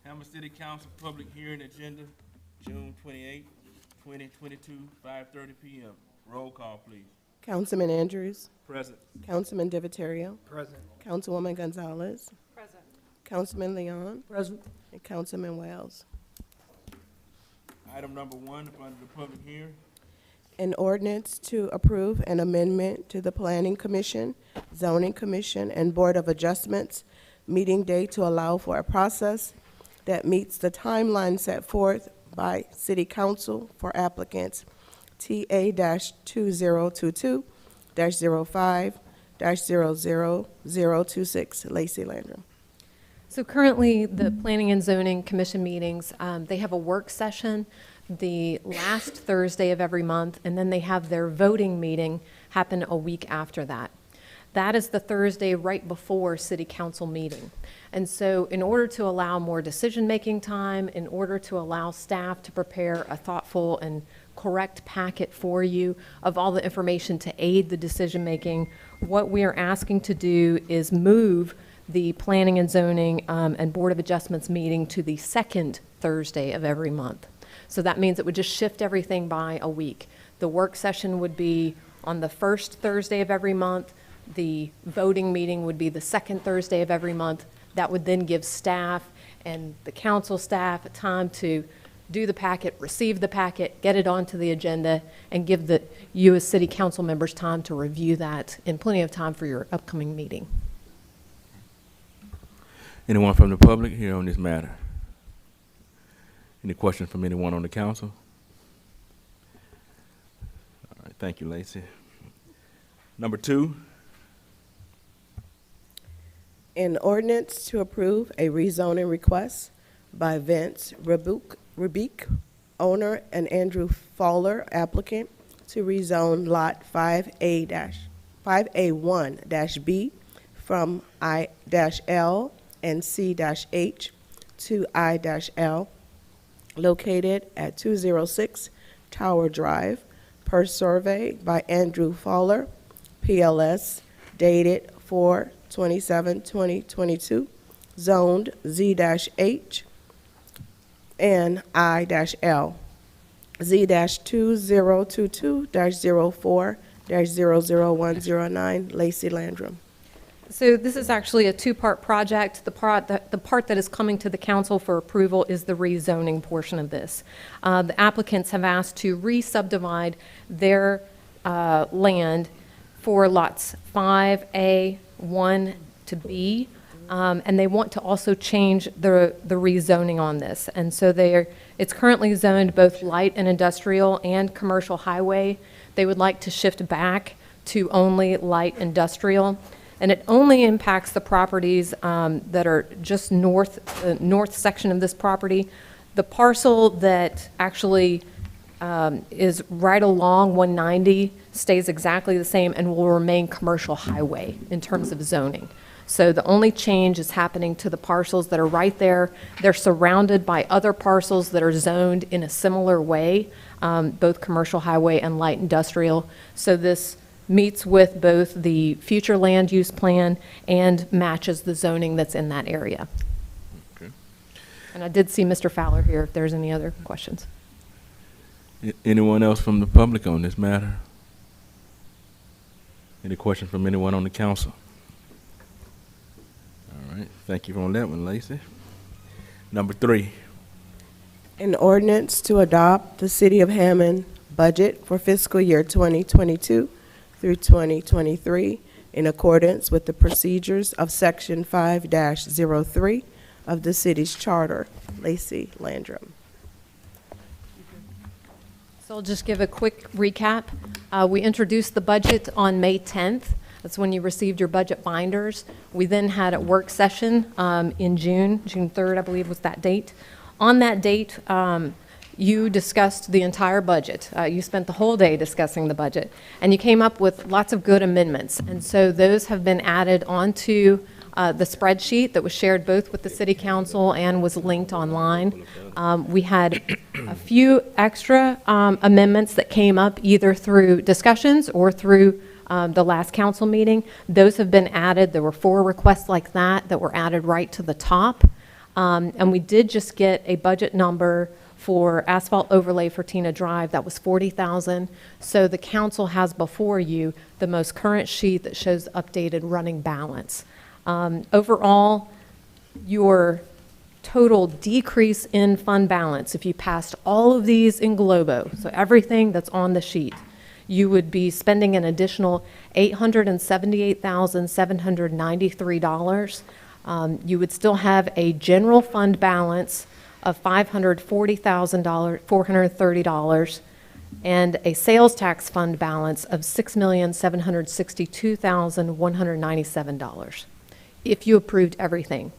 Hammond City Council Public Hearing Agenda, June 28, 2022, 5:30 p.m. Roll call, please. Councilman Andrews, Present. Councilman Divatario, Present. Councilwoman Gonzalez, Present. Councilman Leon, Present. and Councilman Wells. Item number 1 up under the public hearing. An ordinance to approve an amendment to the Planning Commission, Zoning Commission, and Board of Adjustments meeting date to allow for a process that meets the timeline set forth by City Council for applicants TA-2022-05-00026, Lacey Landrum. So currently, the Planning and Zoning Commission meetings, they have a work session the last Thursday of every month, and then they have their voting meeting happen a week after that. That is the Thursday right before City Council meeting. And so in order to allow more decision-making time, in order to allow staff to prepare a thoughtful and correct packet for you of all the information to aid the decision-making, what we are asking to do is move the Planning and Zoning and Board of Adjustments meeting to the second Thursday of every month. So that means it would just shift everything by a week. The work session would be on the first Thursday of every month. The voting meeting would be the second Thursday of every month. That would then give staff and the council staff time to do the packet, receive the packet, get it onto the agenda, and give you as city council members time to review that in plenty of time for your upcoming meeting. Anyone from the public here on this matter? Any questions from anyone on the council? All right, thank you, Lacey. Number 2. An ordinance to approve a rezoning request by Vince Rebeek, owner, and Andrew Fowler, applicant, to rezone Lot 5A1-B from I-L and C-H to I-L, located at 206 Tower Drive, per survey by Andrew Fowler, PLS, dated 4/27/2022, zoned Z-H and I-L, Z-2022-04-00109, Lacey Landrum. So this is actually a two-part project. The part that is coming to the council for approval is the rezoning portion of this. The applicants have asked to re-subdivide their land for lots 5A1 to B, and they want to also change the rezoning on this. And so it's currently zoned both light and industrial and commercial highway. They would like to shift back to only light industrial. And it only impacts the properties that are just north section of this property. The parcel that actually is right along 190 stays exactly the same and will remain commercial highway in terms of zoning. So the only change is happening to the parcels that are right there. They're surrounded by other parcels that are zoned in a similar way, both commercial highway and light industrial. So this meets with both the future land use plan and matches the zoning that's in that area. Okay. And I did see Mr. Fowler here if there's any other questions. Anyone else from the public on this matter? Any questions from anyone on the council? All right, thank you on that one, Lacey. Number 3. An ordinance to adopt the City of Hammond budget for fiscal year 2022 through 2023 in accordance with the procedures of Section 5-03 of the city's charter. Lacey Landrum. So I'll just give a quick recap. We introduced the budget on May 10th. That's when you received your budget binders. We then had a work session in June 3rd, I believe was that date. On that date, you discussed the entire budget. You spent the whole day discussing the budget, and you came up with lots of good amendments. And so those have been added onto the spreadsheet that was shared both with the City Council and was linked online. We had a few extra amendments that came up either through discussions or through the last council meeting. Those have been added. There were 4 requests like that were added right to the top. And we did just get a budget number for asphalt overlay for Tina Drive. That was $40,000. So the council has before you the most current sheet that shows updated running balance. Overall, your total decrease in fund balance, if you passed all of these in globo, so everything that's on the sheet, you would be spending an additional $878,793. You would still have a general fund balance of $540,430 and a sales tax fund balance of $6,762,197 if you approved everything.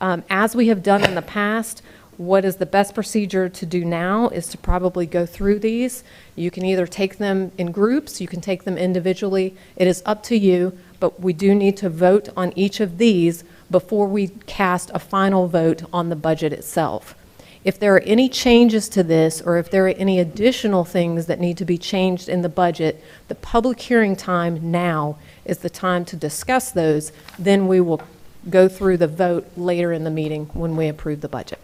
As we have done in the past, what is the best procedure to do now is to probably go through these. You can either take them in groups, you can take them individually. It is up to you, but we do need to vote on each of these before we cast a final vote on the budget itself. If there are any changes to this, or if there are any additional things that need to be changed in the budget, the public hearing time now is the time to discuss those. Then we will go through the vote later in the meeting when we approve the budget.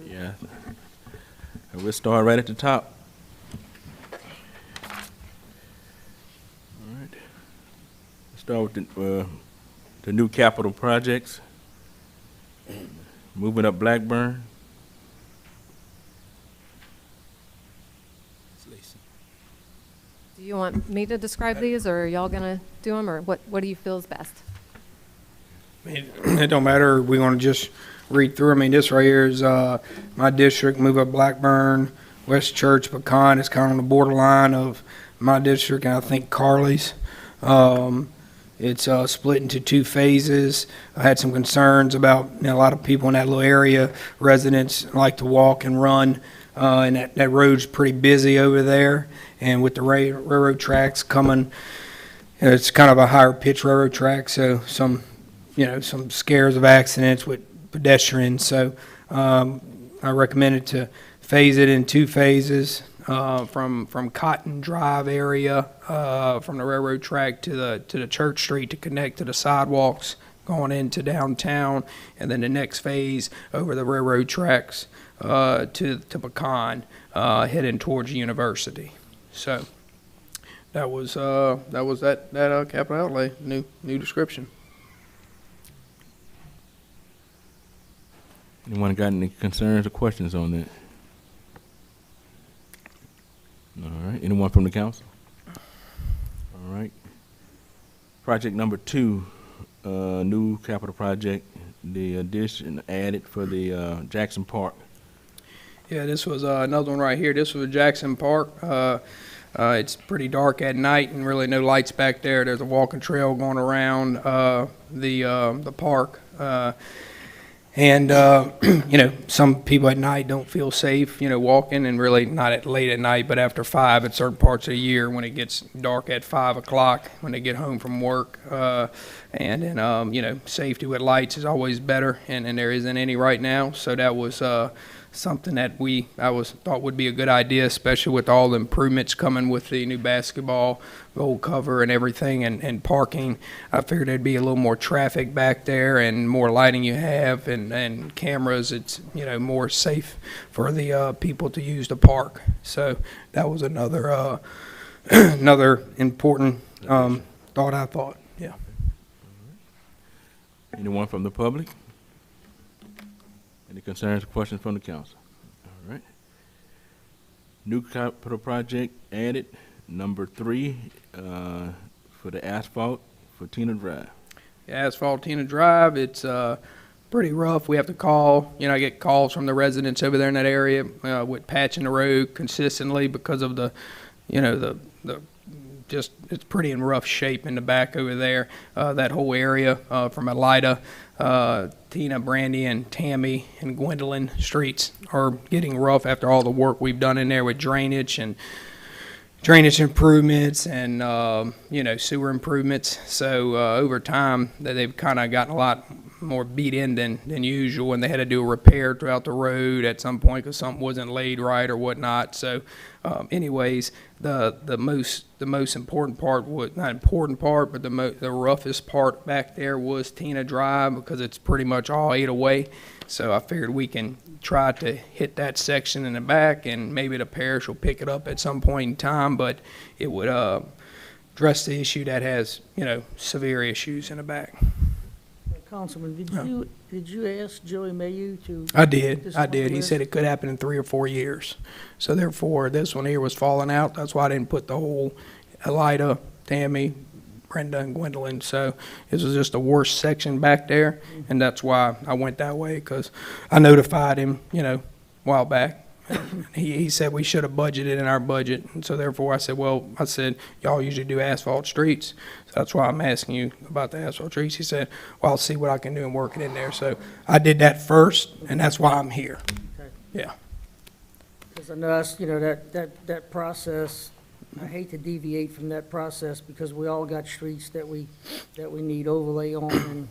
Yeah. We'll start right at the top. All right. Let's start with the new capital projects. Moving up Blackburn. Do you want me to describe these, or are y'all gonna do them, or what do you feel is best? It don't matter. We want to just read through. I mean, this right here is my district. Move up Blackburn, West Church, Pecan. It's kind of on the borderline of my district and I think Carly's. It's split into two phases. I had some concerns about a lot of people in that little area. Residents like to walk and run, and that road's pretty busy over there. And with the railroad tracks coming, it's kind of a higher pitch railroad track, so some scares of accidents with pedestrians. So I recommended to phase it in two phases. From Cotton Drive area, from the railroad track to the Church Street to connect to the sidewalks going into downtown, and then the next phase over the railroad tracks to Pecan, heading towards University. So that was that capital outlay, new description. Anyone got any concerns or questions on that? All right. Anyone from the council? All right. Project number 2, new capital project, the addition added for the Jackson Park. Yeah, this was another one right here. This was Jackson Park. It's pretty dark at night and really no lights back there. There's a walking trail going around the park. And, some people at night don't feel safe, walking, and really not at late at night, but after 5 at certain parts of the year when it gets dark at 5 o'clock when they get home from work. And then, safety with lights is always better, and there isn't any right now. So that was something that I thought would be a good idea, especially with all the improvements coming with the new basketball gold cover and everything, and parking. I figured there'd be a little more traffic back there and more lighting you have and cameras. It's more safe for the people to use the park. So that was another another important thought. I thought, yeah. Anyone from the public? Any concerns or questions from the council? All right. New capital project added, number 3, for the asphalt for Tina Drive. Asphalt Tina Drive, it's pretty rough. We have to call, I get calls from the residents over there in that area with patching the road consistently because of the just it's pretty in rough shape in the back over there. That whole area from Elida, Tina, Brandy, and Tammy and Gwendolyn streets are getting rough after all the work we've done in there with drainage improvements and sewer improvements. So over time they've kind of gotten a lot more beat in than usual, and they had to do a repair throughout the road at some point because something wasn't laid right or whatnot. So, anyways, the most important part was not important part, but the roughest part back there was Tina Drive because it's pretty much all ate away. So I figured we can try to hit that section in the back, and maybe the parish will pick it up at some point in time. But it would address the issue that has, severe issues in the back. Councilman, did you ask Joey Mayu to? I did. this I did. He list? said it could happen in 3 or 4 years. So therefore, this one here was falling out. That's why I didn't put the whole Elida, Tammy, Brenda, and Gwendolyn. So this was just the worst section back there, and that's why I went that way, because I notified him, a while back. He said we should have budgeted in our budget, and so therefore I said, y'all usually do asphalt streets, so that's why I'm asking you about the asphalt streets. He said, well, I'll see what I can do and work it in there. So I did that first, and that's why I'm here. Okay. Yeah. Because I know that's, that process, I hate to deviate from that process because we all got streets that we need overlay on, and,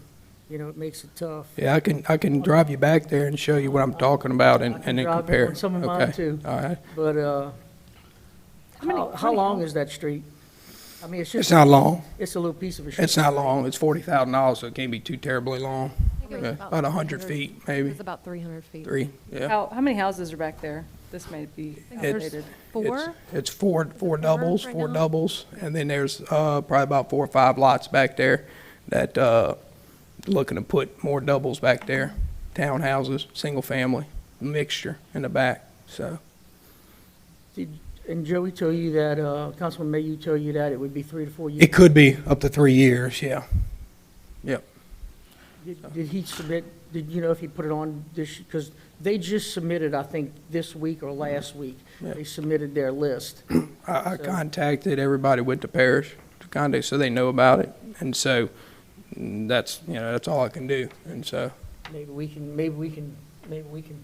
it makes it tough. Yeah, I can drive you back there and show you what I'm talking about and then drive compare. on some of mine, Okay. too. All right. But, how long is that street? I mean, it's It's just, not long. it's a little piece of a street. It's not long. It's $40,000, so it can't be too terribly long. I think it was Yeah, about 100 feet, It maybe. was about 300 feet. 3, yeah. How many houses are back there? This may be there's outdated. Four? It's four doubles, right four now? doubles, and then there's probably about 4 or 5 lots back there that looking to put more doubles back there, townhouses, single family, mixture in the back. So And Joey told you that, Councilman Mayu told you that it would be 3 to 4 years? it could be up to 3 years. Yeah. Yep. Did he submit, did you know if he put it on this, because they just submitted, I think, this week or last week. Yeah. They submitted their list. I So- contacted everybody with the parish to contact so they know about it, and so that's all I can do. And so Maybe we can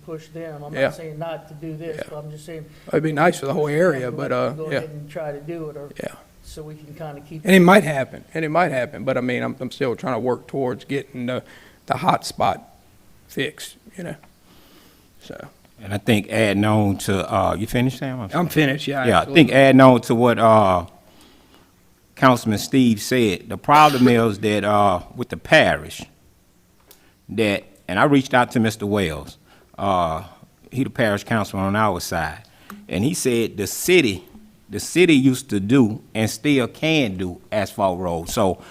push them. I'm Yeah. not saying not to do this, Yeah. but I'm just saying. it'd be nice for the whole area, but Go yeah, ahead and try to do it, or, yeah. so we can kind of keep. And it might happen, but I mean, I'm still trying to work towards getting the hot spot fixed, so. And I think adding on to, you finished, Sam? I'm finished, yeah. Yeah, I think adding on to what Councilman Steve said, the problem is that with the parish, and I reached out to Mr. Wells, he the parish councilman on our side, and he said the city used to do and still can do asphalt roads. So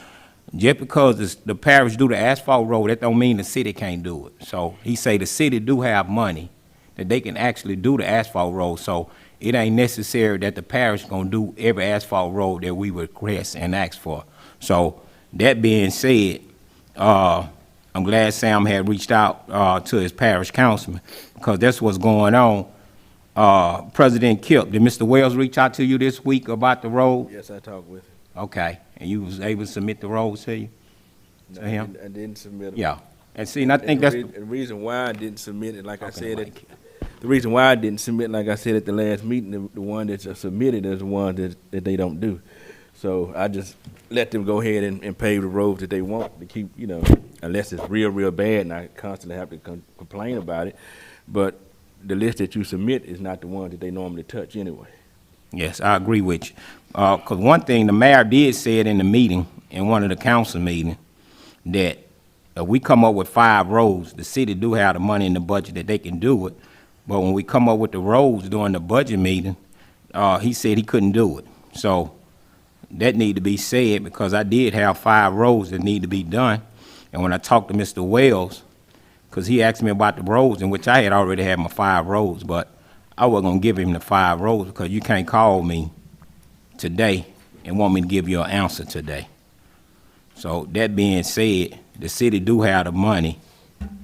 just because the parish do the asphalt road, that don't mean the city can't do it. So he say the city do have money that they can actually do the asphalt road. So it ain't necessary that the parish gonna do every asphalt road that we request and ask for. So that being said, I'm glad Sam had reached out to his parish councilman, because that's what's going on. President Kip, did Mr. Wells reach out to you this week about the road? Yes, I talked with him. Okay, and you was able to submit the roads to you? No, To him? I didn't submit them. Yeah, and see, and I think that's, The reason why I didn't submit it, like I Okay, said, Mike. the reason why I didn't submit, like I said at the last meeting, the one that's submitted is the one that they don't do. So I just let them go ahead and pave the roads that they want to keep, unless it's real, real bad, and I constantly have to complain about it. But the list that you submit is not the one that they normally touch anyway. yes, I agree with you. Because one thing, the mayor did say it in the meeting, in one of the council meetings, that if we come up with 5 roads, the city do have the money in the budget that they can do it. But when we come up with the roads during the budget meeting, he said he couldn't do it. So that need to be said, because I did have 5 roads that need to be done. And when I talked to Mr. Wells, because he asked me about the roads, in which I had already had my 5 roads, but I wasn't going to give him the 5 roads, because you can't call me today and want me to give you an answer today. So that being said, the city do have the money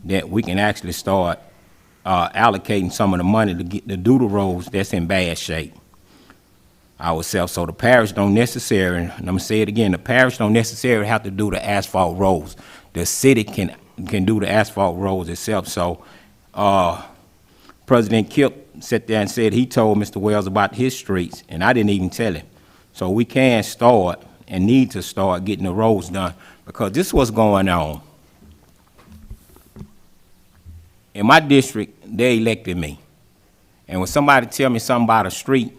that we can actually start allocating some of the money to do the roads that's in bad shape ourselves. So the parish don't necessarily, and I'm gonna say it again, the parish don't necessarily have to do the asphalt roads. The city can do the asphalt roads itself. So President Kip sat there and said he told Mr. Wells about his streets, and I didn't even tell him. So we can start and need to start getting the roads done, because this is what's going on. in my district, they elected me. And when somebody tell me something about a street,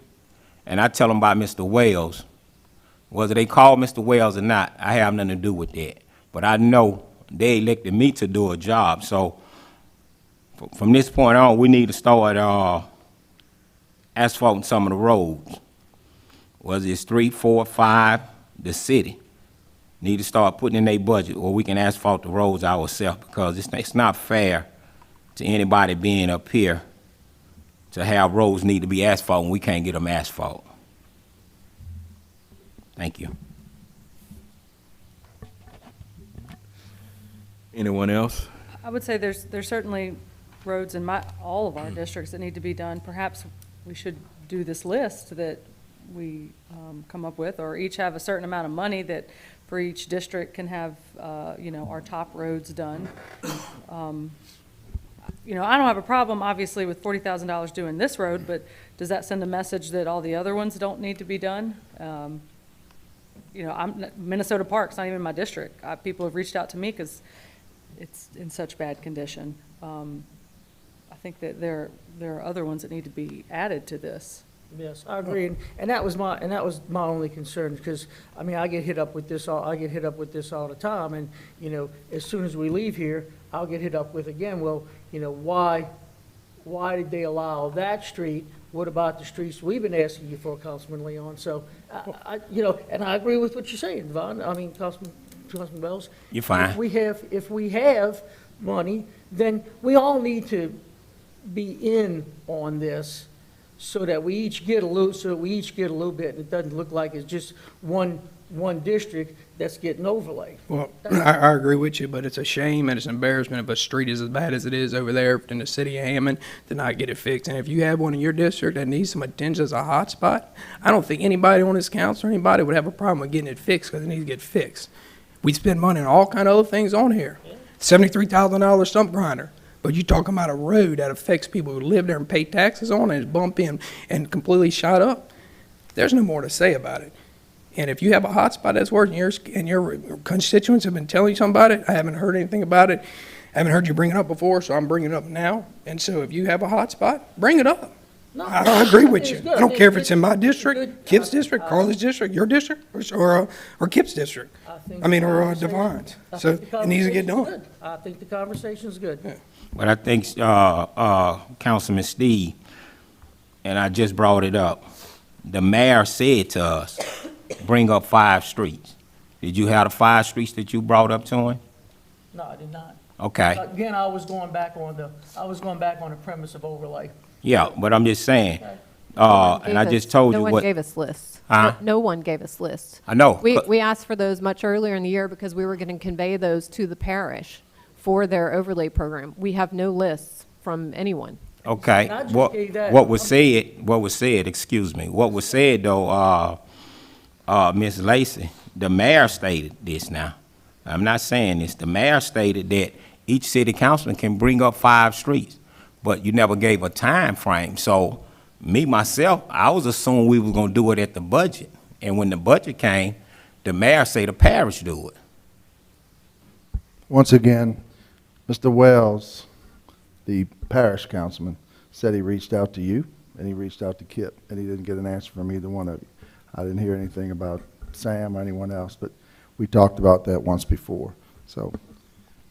and I tell them about Mr. Wells, whether they call Mr. Wells or not, I have nothing to do with that. But I know they elected me to do a job. So from this point on, we need to start asphalting some of the roads. Whether it's 3, 4, 5, the city need to start putting in their budget where we can asphalt the roads ourselves, because it's not fair to anybody being up here to have roads need to be asphalt and we can't get them asphalt. Thank you. Anyone else? I would say there's certainly roads in all of our districts that need to be done. Perhaps we should do this list that we come up with, or each have a certain amount of money that for each district can have, our top roads done. I don't have a problem, obviously, with $40,000 doing this road, but does that send a message that all the other ones don't need to be done? Minnesota Park's not even my district. People have reached out to me because it's in such bad condition. I think that there are other ones that need to be added to this. Yes, I agree, and that was my only concern, because, I get hit up with this all the time, and, as soon as we leave here, I'll get hit up with again, well, why did they allow that street? What about the streets we've been asking you for, Councilman Leon? So, and I agree with what you're saying, Vaughn, Councilman Wells. You're fine. If we have money, then we all need to be in on this, so that we each get a little bit, and it doesn't look like it's just one district that's getting overlaid. Well, I agree with you, but it's a shame and it's an embarrassment if a street is as bad as it is over there in the city of Hammond to not get it fixed. And if you have one in your district that needs some attention as a hot spot, I don't think anybody on this council or anybody would have a problem with getting it fixed, because it needs to get fixed. We spend money on all kind of other things on here. $73,000 stump grinder. But you're talking about a road that affects people who live there and pay taxes on it, and it's bumped in and completely shot up. There's no more to say about it. And if you have a hot spot that's working, and your constituents have been telling you something about it, I haven't heard anything about it. I haven't heard you bring it up before, so I'm bringing it up now. And so if you have a hot spot, bring it up. No, I agree with you. it's good. I don't care if It's it's in my good. district, Kip's district, Carly's district, your district, or Kip's district. Or Devon's. So it needs to get done. I think the conversation's good. Yeah. But I think, Councilman Steve, and I just brought it up, the mayor said to us, bring up 5 streets. Did you have the 5 streets that you brought up to him? No, I did not. Okay, Again, I was going back on the premise of overlay. yeah, but I'm just saying, and I just told you No one what, gave us lists. Huh? No one gave us lists. I know. We asked for those much earlier in the year because we were going to convey those to the parish for their overlay program. We have no lists from anyone. Okay, And I just gave that. what was said, excuse me, what was said though, Ms. Lacy, the mayor stated this now. I'm not saying this, the mayor stated that each city councilman can bring up 5 streets, but you never gave a time frame. So me, myself, I was assuming we was gonna do it at the budget. And when the budget came, the mayor said the parish do it. Once again, Mr. Wells, the parish councilman, said he reached out to you, and he reached out to Kip, and he didn't get an answer from either one of you. I didn't hear anything about Sam or anyone else, but we talked about that once before. So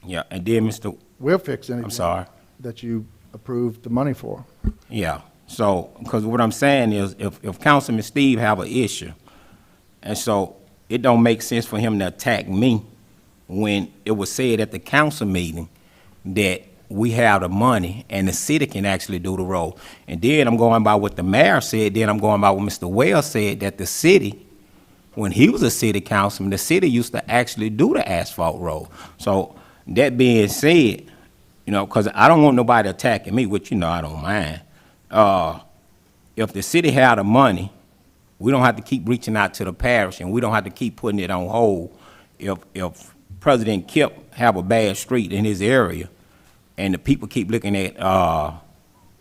Yeah, and then Mr., we'll fix I'm anything sorry. that you approved the money for. Yeah, so, because what I'm saying is, if Councilman Steve have an issue, and so it don't make sense for him to attack me when it was said at the council meeting that we have the money and the city can actually do the road. And then I'm going by what the mayor said, then I'm going by what Mr. Wells said, that the city, when he was a city councilman, the city used to actually do the asphalt road. So, that being said, because I don't want nobody attacking me, which, I don't mind. If the city had the money, we don't have to keep reaching out to the parish, and we don't have to keep putting it on hold. If President Kip have a bad street in his area, and the people keep looking at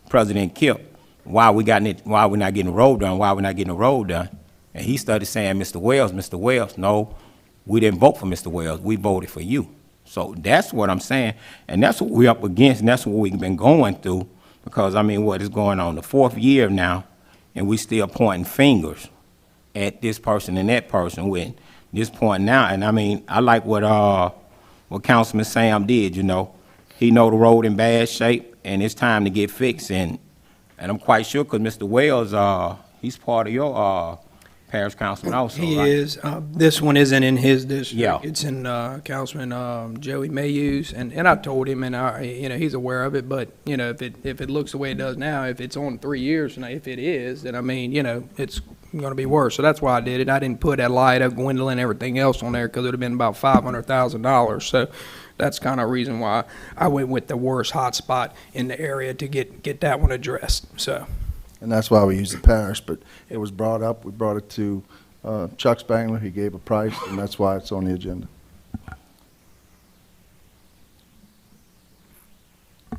President Kip, why we're not getting the road done, and he started saying, Mr. Wells, no, we didn't vote for Mr. Wells, we voted for you. So that's what I'm saying, and that's what we're up against, and that's what we've been going through, because, I mean, what is going on, the 4th year now, and we still pointing fingers at this person and that person with this point now. And I mean, I like what Councilman Sam did, you know. He know the road in bad shape, and it's time to get fixed, and I'm quite sure, because Mr. Wells, he's part of your parish councilman also, He right? is. This one isn't in his district. Yeah. It's in Councilman Joey Mayhew's, and I told him, and he's aware of it. But if it looks the way it does now, if it's on 3 years, and if it is, then I mean, it's going to be worse. So that's why I did it. I didn't put Adelaide, Gwendolyn, everything else on there, because it would have been about $500,000. So that's kind of reason why I went with the worst hot spot in the area to get that one addressed. So. And that's why we use the parish, but it was brought up, we brought it to Chuck Spangler, he gave a price, and that's why it's on the agenda. All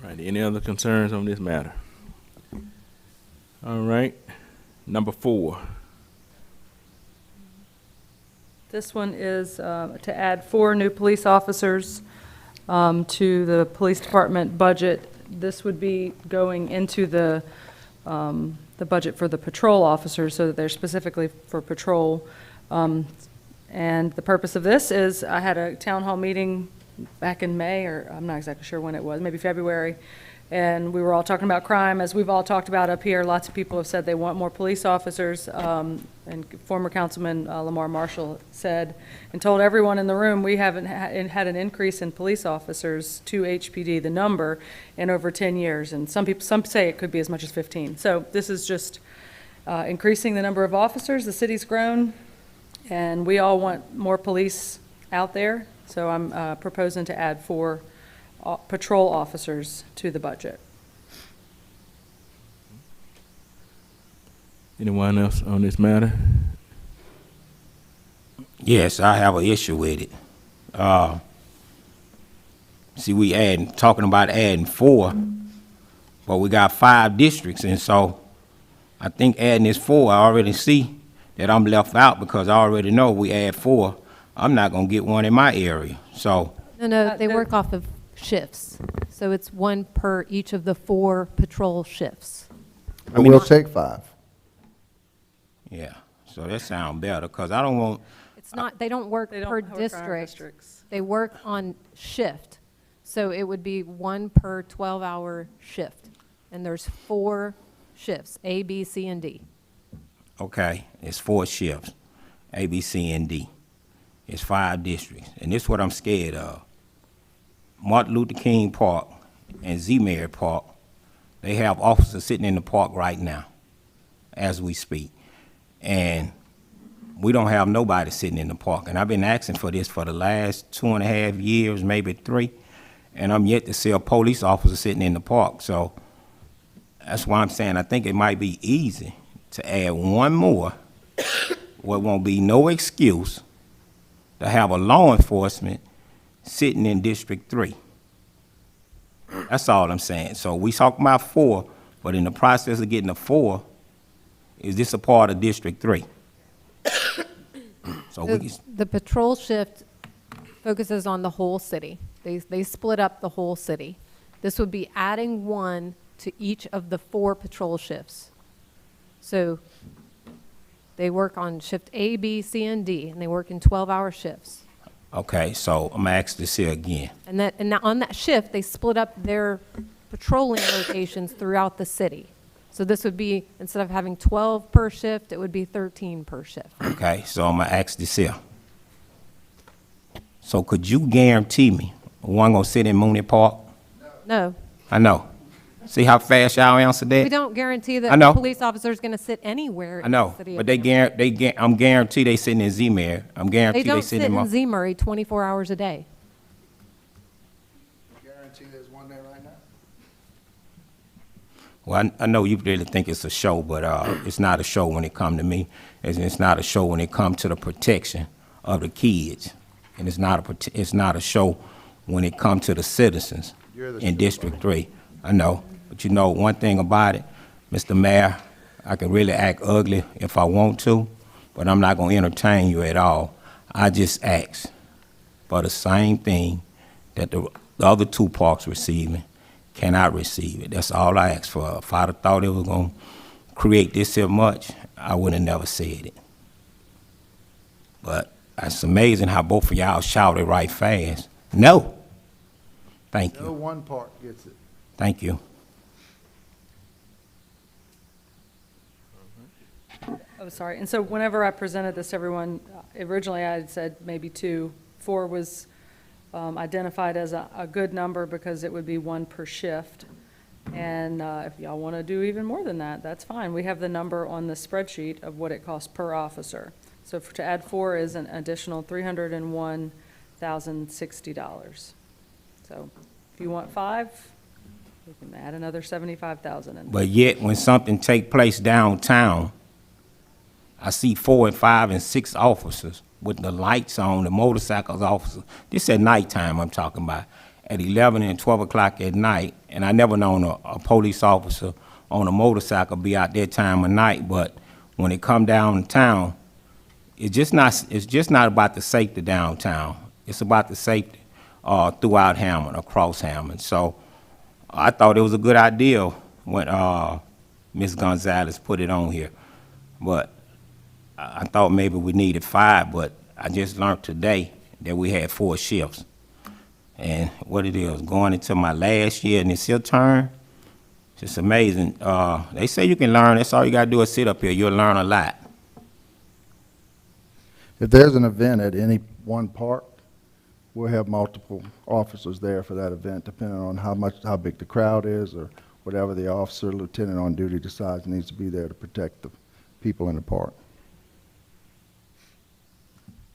right, any other concerns on this matter? All right, number 4. This one is to add 4 new police officers to the police department budget. This would be going into the budget for the patrol officers, so that they're specifically for patrol. And the purpose of this is, I had a town hall meeting back in May, or I'm not exactly sure when it was, maybe February, and we were all talking about crime, as we've all talked about up here. Lots of people have said they want more police officers, and former Councilman Lamar Marshall said and told everyone in the room, we haven't had an increase in police officers to HPD, the number, in over 10 years, and some say it could be as much as 15. So this is just increasing the number of officers. The city's grown, and we all want more police out there, so I'm proposing to add 4 patrol officers to the budget. Anyone else on this matter? Yes, I have an issue with it. See, talking about adding 4, but we got 5 districts, and so I think adding this 4, I already see that I'm left out, because I already know we add 4, I'm not gonna get one in my area, so. No, they work off of shifts. So it's 1 per each of the 4 patrol shifts. But we'll take 5. Yeah, so that sounds better, because I don't want, It's not, they don't work They don't per work on our district. districts. They work on shift. So it would be 1 per 12-hour shift. And there's 4 shifts, A, B, C, and D. okay, it's 4 shifts, A, B, C, and D. It's 5 districts, and this is what I'm scared of. Martin Luther King Park and Z-Mary Park, they have officers sitting in the park right now, as we speak. And we don't have nobody sitting in the park. And I've been asking for this for the last 2.5 years, maybe 3, and I'm yet to see a police officer sitting in the park. So that's why I'm saying I think it might be easy to add 1 more, where it won't be no excuse to have a law enforcement sitting in District 3. That's all I'm saying. So we talking about 4, but in the process of getting a 4, is this a part of District 3? So we can, The patrol shift focuses on the whole city. They split up the whole city. This would be adding 1 to each of the 4 patrol shifts. So they work on shift A, B, C, and D, and they work in 12-hour shifts. okay, so I'm gonna ask this here again. And on that shift, they split up their patrolling locations throughout the city. So this would be, instead of having 12 per shift, it would be 13 per shift. Okay, so I'm gonna ask this here. So could you guarantee me one gonna sit in Mooney Park? No, I know. See how fast y'all answer we that? don't guarantee I that a know. police officer is going to sit anywhere I in the know, city. but of Hammond. I'm guaranteed they sitting in Z-Mary. I'm They guaranteed they don't sitting sit in my. in Z Murray 24 hours a day. Guarantee there's one there right now? Well, I know you really think it's a show, but it's not a show when it come to me. It's not a show when it come to the protection of the kids, and it's not a show when it come to the citizens You're the in show, District 3. I know, but you know one thing about it, Mr. Mayor, I can really act ugly if I want to, but I'm not gonna entertain you at all. I just ask for the same thing that the other two parks receiving cannot receive it. That's all I asked for. If I'd have thought it was gonna create this here much, I would have never said it. But it's amazing how both of y'all shouted right fast. No. Thank No you. one park gets it. Thank you. Oh, sorry. And so whenever I presented this to everyone, originally I had said maybe 2. 4 was identified as a good number because it would be 1 per shift. And if y'all want to do even more than that, that's fine. We have the number on the spreadsheet of what it costs per officer. So to add 4 is an additional $301,060. So if you want 5, we can add another $75,000 in. But yet, when something take place downtown, I see 4 and 5 and 6 officers with the lights on, the motorcycles officers. This at nighttime I'm talking about, at 11 and 12 o'clock at night. And I never known a police officer on a motorcycle be out that time of night. But when it come downtown, it's just not about the safety downtown. It's about the safety throughout Hammond, across Hammond. So I thought it was a good idea when Ms. Gonzalez put it on here. But I thought maybe we needed 5, but I just learned today that we had 4 shifts. And what it is, going into my last year and it's your turn, it's just amazing. They say you can learn, that's all you gotta do is sit up here, you'll learn a lot. If there's an event at any one park, we'll have multiple officers there for that event, depending on how big the crowd is or whatever the officer, lieutenant on duty decides needs to be there to protect the people in the park.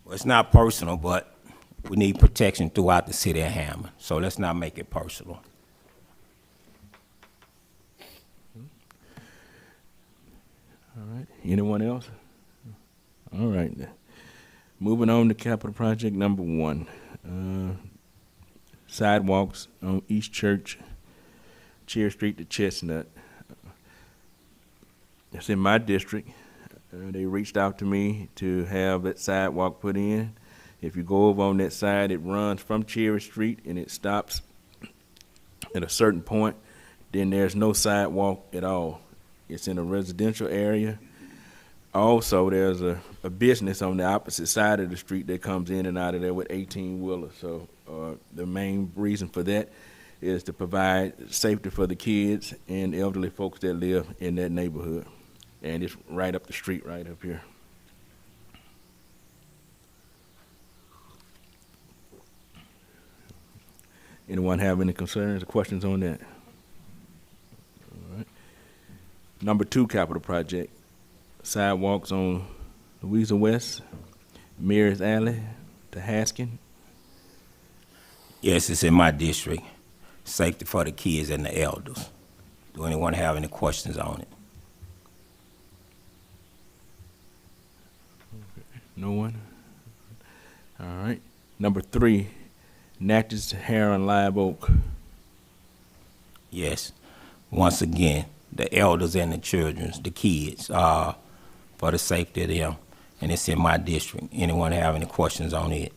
Well, it's not personal, but we need protection throughout the city of Hammond, so let's not make it personal. All right, anyone else? All right, then. Moving on to capital project number 1. Sidewalks on East Church, Cherry Street to Chestnut. It's in my district. They reached out to me to have that sidewalk put in. If you go over on that side, it runs from Cherry Street and it stops at a certain point. Then there's no sidewalk at all. It's in a residential area. Also, there's a business on the opposite side of the street that comes in and out of there with 18-wheelers. So the main reason for that is to provide safety for the kids and elderly folks that live in that neighborhood. And it's right up the street, right up here. Anyone have any concerns or questions on that? All right. Number 2 capital project, sidewalks on Louisa West, Mary's Alley to Haskin. Yes, it's in my district. Safety for the kids and the elders. Do anyone have any questions on it? No one? All right. Number 3, Natchez, Heron, Live Oak. Yes. Once again, the elders and the children, the kids, for the safety of them. And it's in my district. Anyone have any questions on it?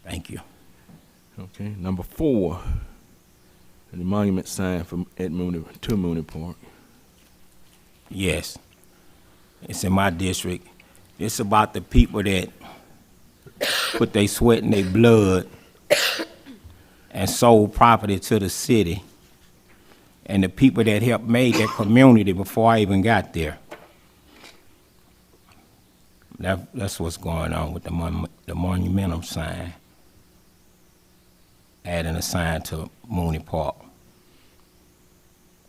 Thank you. Okay. Number 4, the monument sign to Mooney Park. Yes. It's in my district. It's about the people that put their sweat and their blood and sold property to the city, and the people that helped make that community before I even got there. That's what's going on with the monumental sign. Adding a sign to Mooney Park.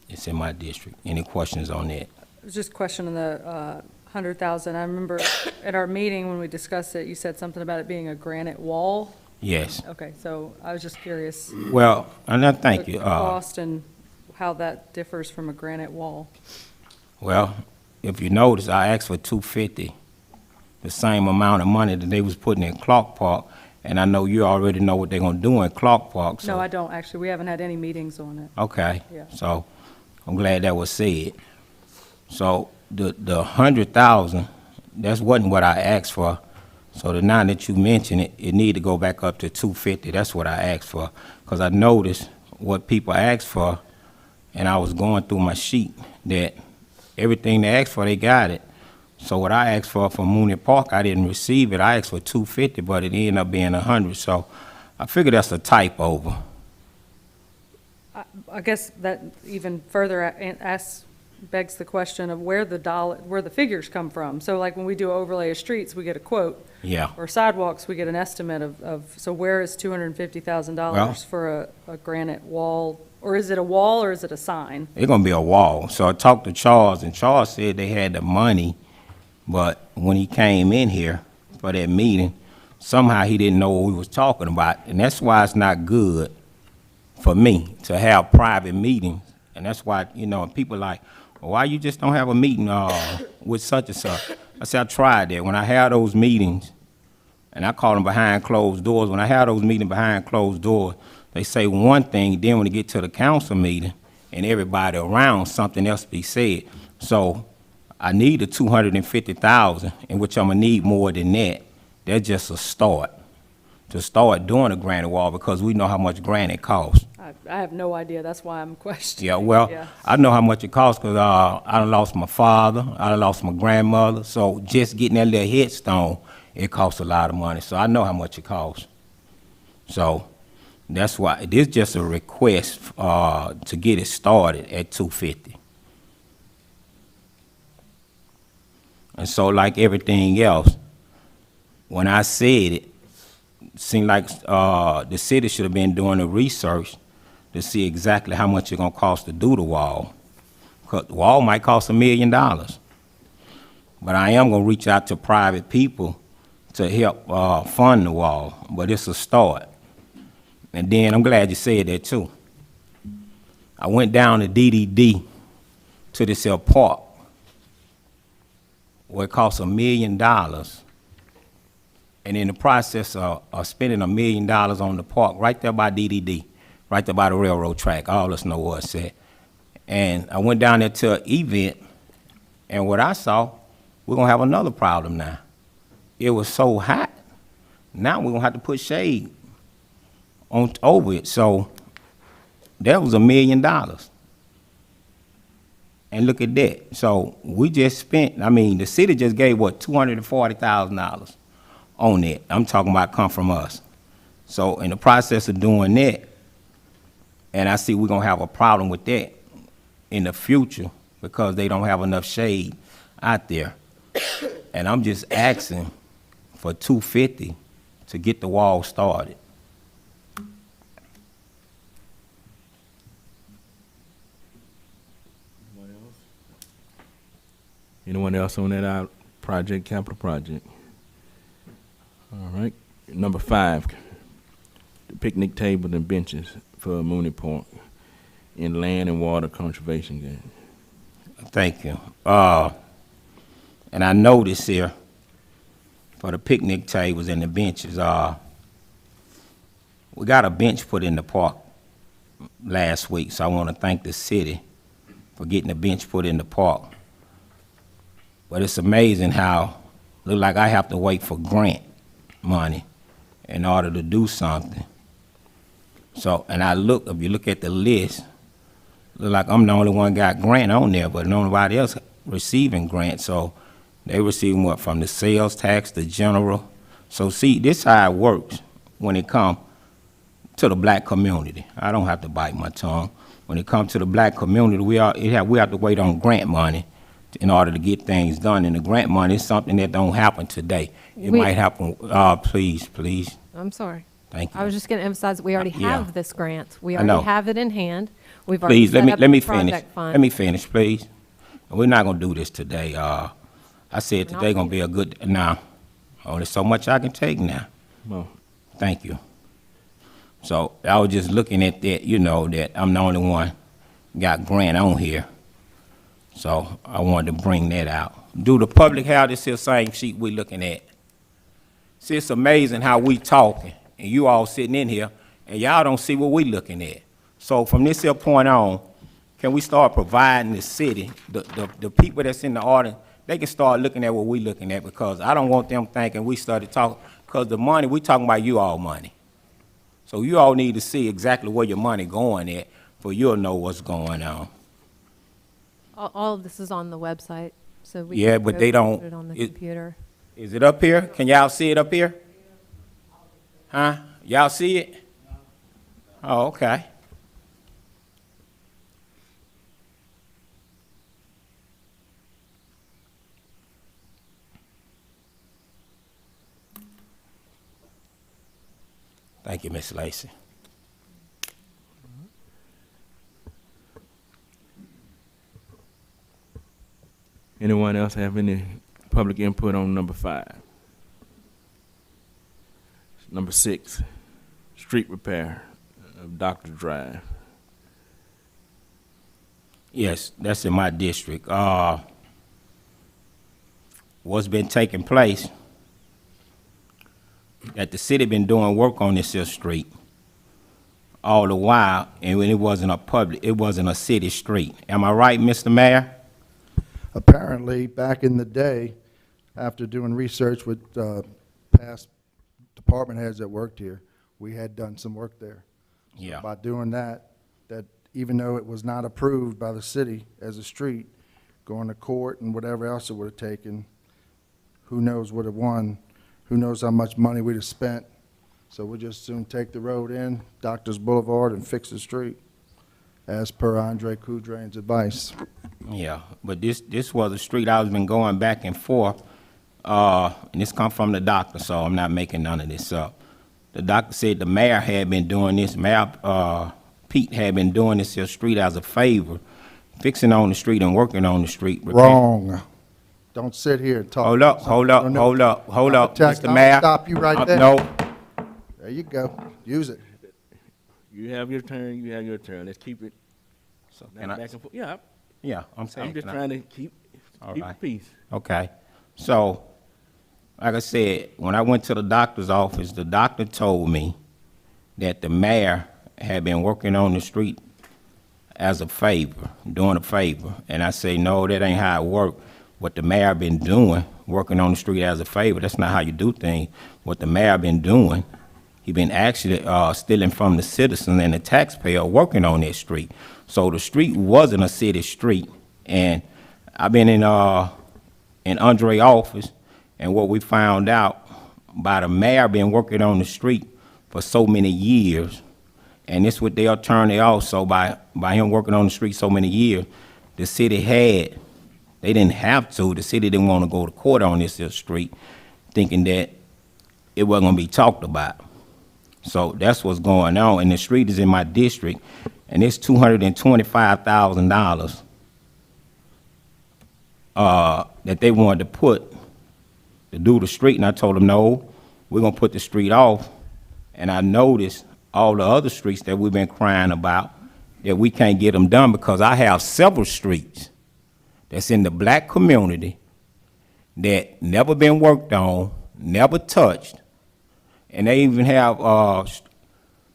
It's in my district. Any questions on that? It was just questioning the 100,000. I remember at our meeting when we discussed it, you said something about it being a granite wall. Yes. Okay, so I was just curious. Well, and I thank the you. cost and how that differs from a granite wall. Well, if you notice, I asked for $250, the same amount of money that they was putting in Clark Park, and I know you already know what they're gonna do in Clark Park. So. No, I don't, actually. We haven't had any meetings on it. Okay. Yeah. So I'm glad that was said. So the 100,000, that wasn't what I asked for. So the now that you mention it, it need to go back up to 250. That's what I asked for, because I noticed what people asked for, and I was going through my sheet that everything they asked for, they got it. So what I asked for Mooney Park, I didn't receive it. I asked for 250, but it ended up being 100. So I figured that's a typo. I guess that even further begs the question of where the figures come from. So like when we do overlay of streets, we get a quote. Yeah. Or sidewalks, we get an estimate so where is $250,000 Well- for a granite wall? Or is it a wall or is it a sign? It's gonna be a wall. So I talked to Charles, and Charles said they had the money, but when he came in here for that meeting, somehow he didn't know what we was talking about, and that's why it's not good for me to have private meetings, and that's why, people like, well, why you just don't have a meeting with such and such? I said, I tried that. When I have those meetings, and I call them behind closed doors, when I have those meetings behind closed doors, they say one thing, then when they get to the council meeting and everybody around, something else be said. So I need the 250,000, in which I'm gonna need more than that. That's just a start, to start doing a granite wall, because we know how much granite costs. I have no idea. That's why I'm questioning. Yeah, well, Yeah. I know how much it costs, because I done lost my father, I done lost my grandmother, so just getting that little headstone, it costs a lot of money, so I know how much it costs. So that's why, it is just a request to get it started at 250. And so like everything else, when I said it, seemed like the city should have been doing the research to see exactly how much it's gonna cost to do the wall. 'Cause the wall might cost $1 million. But I am gonna reach out to private people to help fund the wall, but it's a start. And then, I'm glad you said that too. I went down to DDD to this park where it costs $1 million. And in the process of spending $1 million on the park, right there by DDD, right there by the railroad track, all us know where it's at. And I went down there to an event, and what I saw, we're gonna have another problem now. It was so hot. Now we're gonna have to put shade over it. So that was $1 million. And look at that. So we just spent, the city just gave, $240,000 on it. I'm talking about come from us. So in the process of doing that, and I see we're gonna have a problem with that in the future because they don't have enough shade out there. And I'm just asking for $250 to get the wall started. Anyone else on that project, capital project? All right. Number 5, the picnic tables and benches for Mooney Park in land and water conservation grant. Thank you. And I noticed here for the picnic tables and the benches, we got a bench put in the park last week, so I want to thank the city for getting a bench put in the park. But it's amazing how look like I have to wait for grant money in order to do something. So, and if you look at the list, look like I'm the only one got grant on there, but nobody else receiving grant. So they receiving what, from the sales tax, the general. So see, this is how it works when it comes to the black community. I don't have to bite my tongue. When it comes to the black community, we have to wait on grant money in order to get things done. And the grant money is something that don't happen today. It might happen, please. I'm sorry. Thank you. I was just going to emphasize that we already Yeah. have this grant. We I know. already have it in hand. We've already Please, set up let me the finish. project fund. Let me finish, please. We're not gonna do this today. I said We're not today gonna be a good, only so much I can take now. Well, Thank you. So I was just looking at that, that I'm the only one got grant on here. So I wanted to bring that out. Do the public have this here same sheet we looking at? See, it's amazing how we talking, and you all sitting in here, and y'all don't see what we looking at. So from this here point on, can we start providing the city, the people that's in the audience, they can start looking at what we looking at, because I don't want them thinking we started talking, because the money, we talking about you all money. So you all need to see exactly where your money going at, for you'll know what's going on. All of this is on the website, so we Yeah, can but go they don't- put it on the it- computer. Is it up here? Can y'all see it up here? Huh? Y'all see it? Oh, okay. Thank you, Miss Lacy. Anyone else have any public input on number 5? Number 6, street repair of Doctor Drive. Yes, that's in my district. What's been taking place, that the city been doing work on this here street all the while, and when it wasn't a city street. Am I right, Mr. Mayor? Apparently, back in the day, after doing research with past department heads that worked here, we had done some work there. So Yeah. by doing that, that even though it was not approved by the city as a street, going to court and whatever else it would have taken, who knows what it won, who knows how much money we'd have spent. So we'll just soon take the road in, Doctors Boulevard, and fix the street, as per Andre Kudrain's advice. Yeah, but this was a street I was been going back and forth, and this come from the doctor, so I'm not making none of this up. The doctor said the mayor had been doing this, Mayor Pete had been doing this here street as a favor, fixing on the street and working on the street. Wrong. Don't sit here and talk. Hold up, hold up, No, no. hold up, hold up, I'ma Mr. Mayor. stop you right there. No, There you go. Use it. You have your turn, you have your turn. Let's keep it so not can I, back and forth. Yeah, yeah, I'm saying. I'm just can I- trying to keep All the right. peace. Okay, so, like I said, when I went to the doctor's office, the doctor told me that the mayor had been working on the street as a favor, doing a favor. And I say, no, that ain't how it work. What the mayor been doing, working on the street as a favor, that's not how you do things. What the mayor been doing, he been actually stealing from the citizens and the taxpayer working on that street. So the street wasn't a city street. And I've been in Andre's office, and what we found out by the mayor been working on the street for so many years, and this with their attorney also, by him working on the street so many years, the city they didn't have to, the city didn't want to go to court on this here street, thinking that it wasn't going to be talked about. So that's what's going on, and the street is in my district, and it's $225,000 that they wanted to put to do the street, and I told them, no, we're gonna put the street off. And I noticed all the other streets that we've been crying about, that we can't get them done, because I have several streets that's in the black community that never been worked on, never touched. And they even have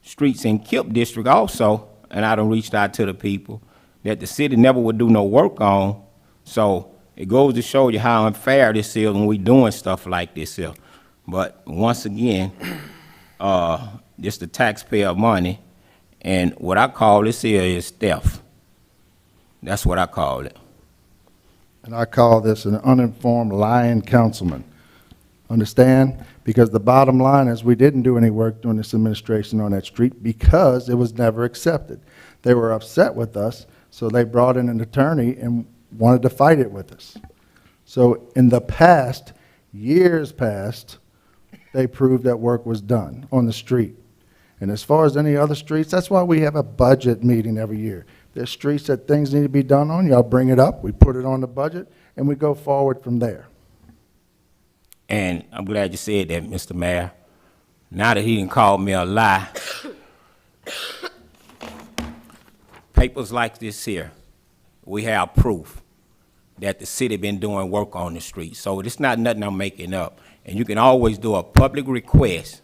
streets in Kip District also, and I done reached out to the people, that the city never would do no work on. So it goes to show you how unfair this is when we doing stuff like this here. But once again, this the taxpayer money, and what I call this here is theft. That's what I call it. And I call this an uninformed lying councilman. Understand? Because the bottom line is we didn't do any work during this administration on that street because it was never accepted. They were upset with us, so they brought in an attorney and wanted to fight it with us. So in the past, years past, they proved that work was done on the street. And as far as any other streets, that's why we have a budget meeting every year. There's streets that things need to be done on, y'all bring it up, we put it on the budget, and we go forward from there. And I'm glad you said that, Mr. Mayor. Now that he done called me a lie, papers like this here, we have proof that the city been doing work on the street. So it's not nothing I'm making up. And you can always do a public request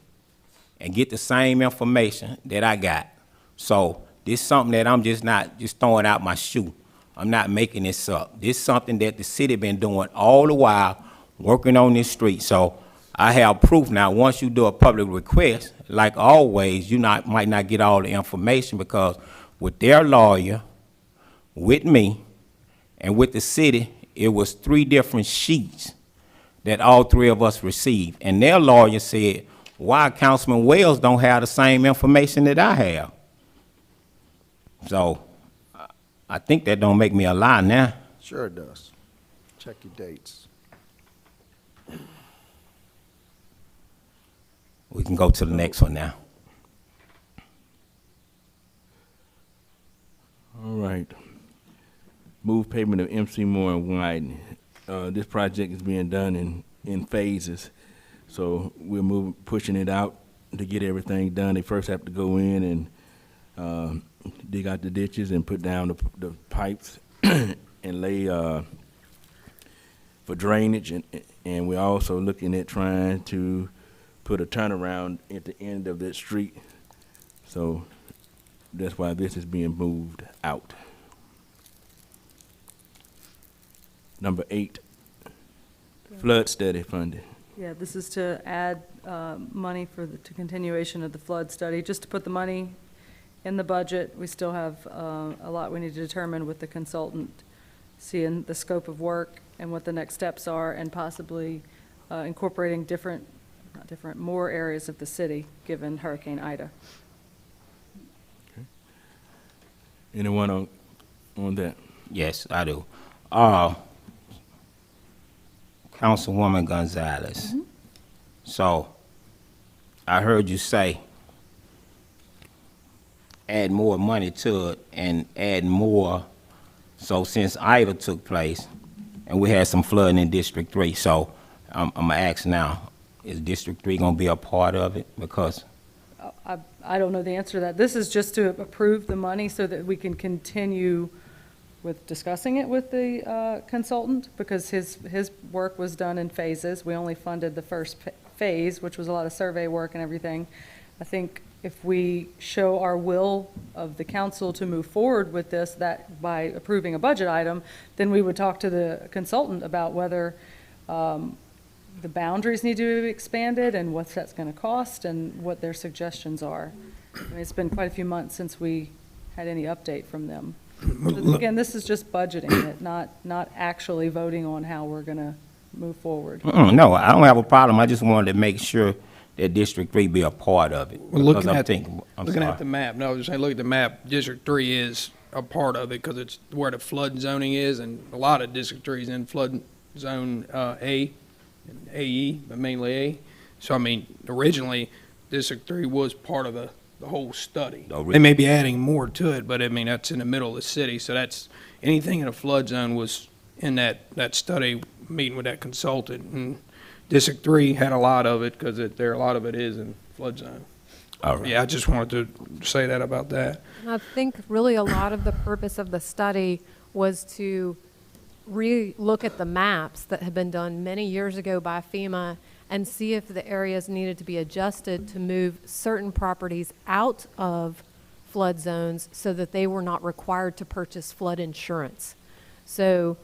and get the same information that I got. So this is something that I'm just not just throwing out my shoe. I'm not making this up. This is something that the city been doing all the while, working on this street. So I have proof now. Once you do a public request, like always, might not get all the information because with their lawyer, with me, and with the city, it was 3 different sheets that all 3 of us received. And their lawyer said, why Councilman Wells don't have the same information that I have? So I think that don't make me a lie now. Sure it does. Check your dates. We can go to the next one now. All right. Move payment of MC Moore and Wyden. This project is being done in phases. So we're pushing it out to get everything done. They first have to go in and dig out the ditches and put down the pipes and lay for drainage. And we're also looking at trying to put a turnaround at the end of that street. So that's why this is being moved out. Number 8, flood study funding. Yeah, this is to add money for to continuation of the flood study, just to put the money in the budget. We still have a lot we need to determine with the consultant, seeing the scope of work and what the next steps are, and possibly incorporating more areas of the city, given Hurricane Ida. Anyone on that? Yes, I do. Councilwoman Gonzalez. So I heard you say add more money to it and add more. So since Ida took place and we had some flooding in District 3, so I'm gonna ask now, is District 3 gonna be a part of it? Because I don't know the answer to that. This is just to approve the money so that we can continue with discussing it with the consultant, because his work was done in phases. We only funded the first phase, which was a lot of survey work and everything. I think if we show our will of the council to move forward with this, that by approving a budget item, then we would talk to the consultant about whether the boundaries need to be expanded and what that's going to cost and what their suggestions are. I mean, it's been quite a few months since we had any update from them. So again, this is just budgeting it, not actually voting on how we're going to move forward. no, I don't have a problem. I just wanted to make sure that District 3 be a part of it. Well, looking Because at, looking at the map, no, I was just saying, look at the map, District 3 is a part of it because it's where the flood zoning is, and a lot of District 3 is in flood zone A and AE, but mainly A. So, I mean, originally, District 3 was part of the whole study. They may be adding more to it, but I mean, that's in the middle of the city, so that's, anything in a flood zone was in that study, meeting with that consultant, and District 3 had a lot of it, because a lot of it is in flood zone. All right. Yeah, I just wanted to say that about that. And I think really a lot of the purpose of the study was to re-look at the maps that had been done many years ago by FEMA and see if the areas needed to be adjusted to move certain properties out of flood zones so that they were not required to purchase flood insurance. So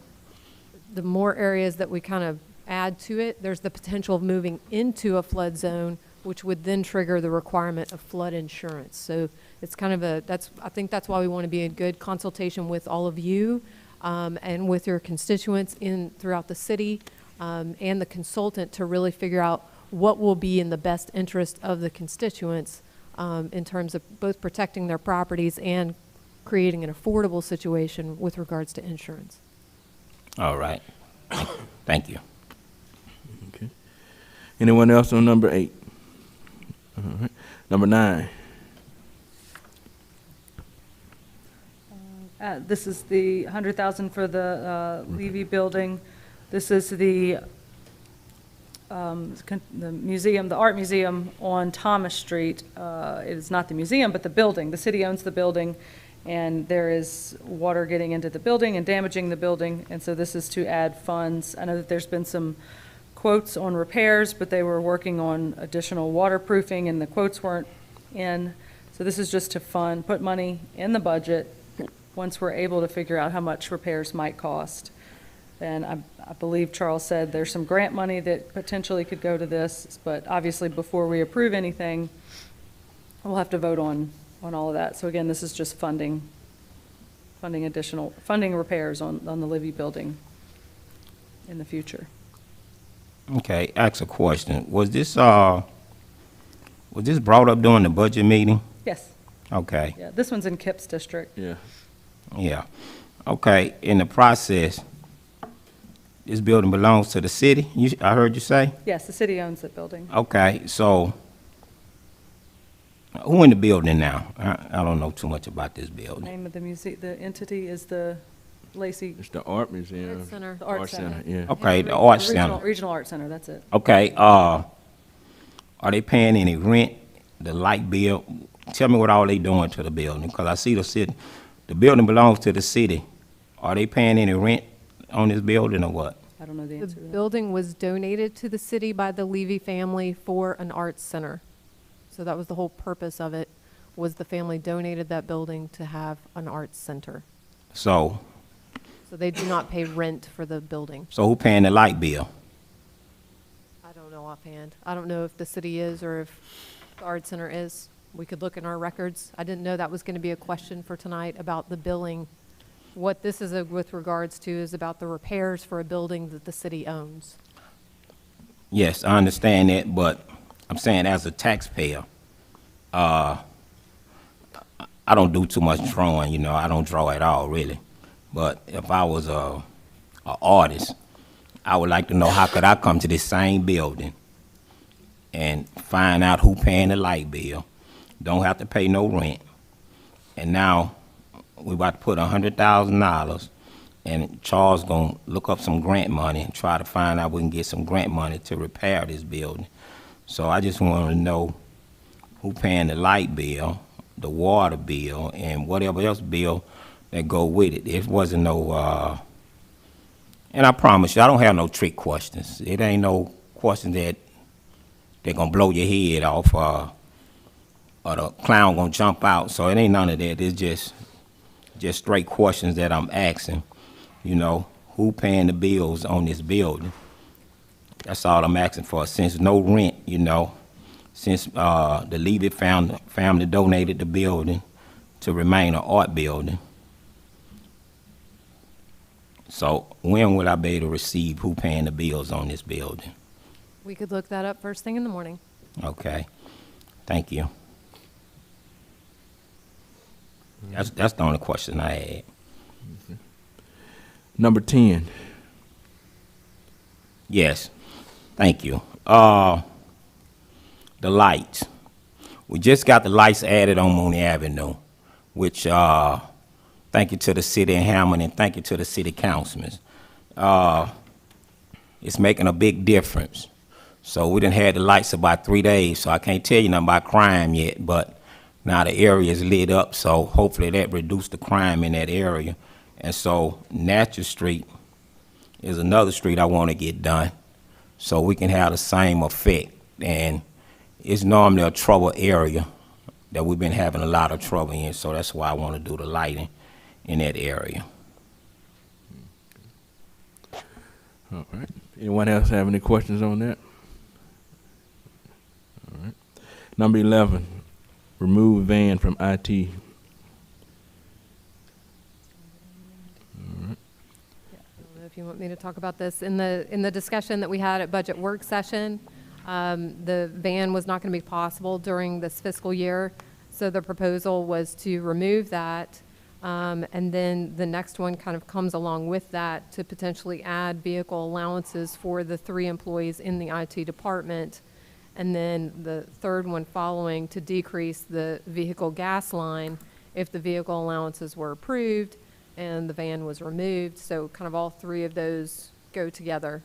the more areas that we kind of add to it, there's the potential of moving into a flood zone, which would then trigger the requirement of flood insurance. So it's kind of I think that's why we want to be in good consultation with all of you and with your constituents throughout the city and the consultant to really figure out what will be in the best interest of the constituents in terms of both protecting their properties and creating an affordable situation with regards to insurance. All right. Thank you. Okay. Anyone else on number 8? All right. Number 9. This is the $100,000 for the Levy building. This is the museum, the art museum on Thomas Street. It is not the museum, but the building. The city owns the building, and there is water getting into the building and damaging the building, and so this is to add funds. I know that there's been some quotes on repairs, but they were working on additional waterproofing, and the quotes weren't in. So this is just to put money in the budget once we're able to figure out how much repairs might cost. And I believe Charles said there's some grant money that potentially could go to this, but obviously before we approve anything, we'll have to vote on all of that. So again, this is just funding repairs on the Livy building in the future. Okay, ask a question. Was this brought up during the budget meeting? Yes, Okay, yeah, this one's in Kip's district. Yeah. yeah. Okay, in the process, this building belongs to the city, I heard you say? Yes, the city owns that building. Okay, so who in the building now? I don't know too much about this building. Name of the the entity is the Lacey It's the Art Museum. Art Center. the Art Center. Yeah. Okay, the Art Center. Regional Art Center, that's it. Okay, are they paying any rent, the light bill? Tell me what all they doing to the building, because I see the building belongs to the city. Are they paying any rent on this building or what? I don't know the The answer to that. building was donated to the city by the Levy family for an arts center. So that was the whole purpose of it, was the family donated that building to have an arts center. So So they do not pay rent for the building. who paying the light bill? I don't know offhand. I don't know if the city is or if the art center is. We could look in our records. I didn't know that was going to be a question for tonight about the billing. What this is with regards to is about the repairs for a building that the city owns. Yes, I understand that, but I'm saying as a taxpayer, I don't do too much drawing, I don't draw at all, really. But if I was a artist, I would like to know how could I come to this same building and find out who paying the light bill, don't have to pay no rent, and now we about to put $100,000, and Charles gonna look up some grant money and try to find out we can get some grant money to repair this building. So I just want to know who paying the light bill, the water bill, and whatever else bill that go with it. It wasn't no, and I promise you, I don't have no trick questions. It ain't no questions that they're gonna blow your head off, or the clown gonna jump out. So it ain't none of that. It's just straight questions that I'm asking. Who paying the bills on this building? That's all I'm asking for. Since no rent, since the Levy family donated the building to remain an art building. So when will I be able to receive who paying the bills on this building? We could look that up first thing in the morning. Okay, thank you. That's the only question I had. Number 10. Yes, thank you. The lights. We just got the lights added on Mooney Avenue, which, thank you to the city of Hammond and thank you to the city councilmen. It's making a big difference. So we done had the lights about 3 days, so I can't tell you nothing about crime yet, but now the area is lit up, so hopefully that reduced the crime in that area. And so Natchez Street is another street I want to get done so we can have the same effect. And it's normally a trouble area that we've been having a lot of trouble in, so that's why I want to do the lighting in that area. All right. Anyone else have any questions on that? All right. Number 11, remove van from IT. I don't know if you want me to talk about this. In the discussion that we had at budget work session, the van was not going to be possible during this fiscal year, so the proposal was to remove that. And then the next one kind of comes along with that to potentially add vehicle allowances for the 3 employees in the IT department. And then the third one following to decrease the vehicle gas line if the vehicle allowances were approved and the van was removed. So kind of all 3 of those go together.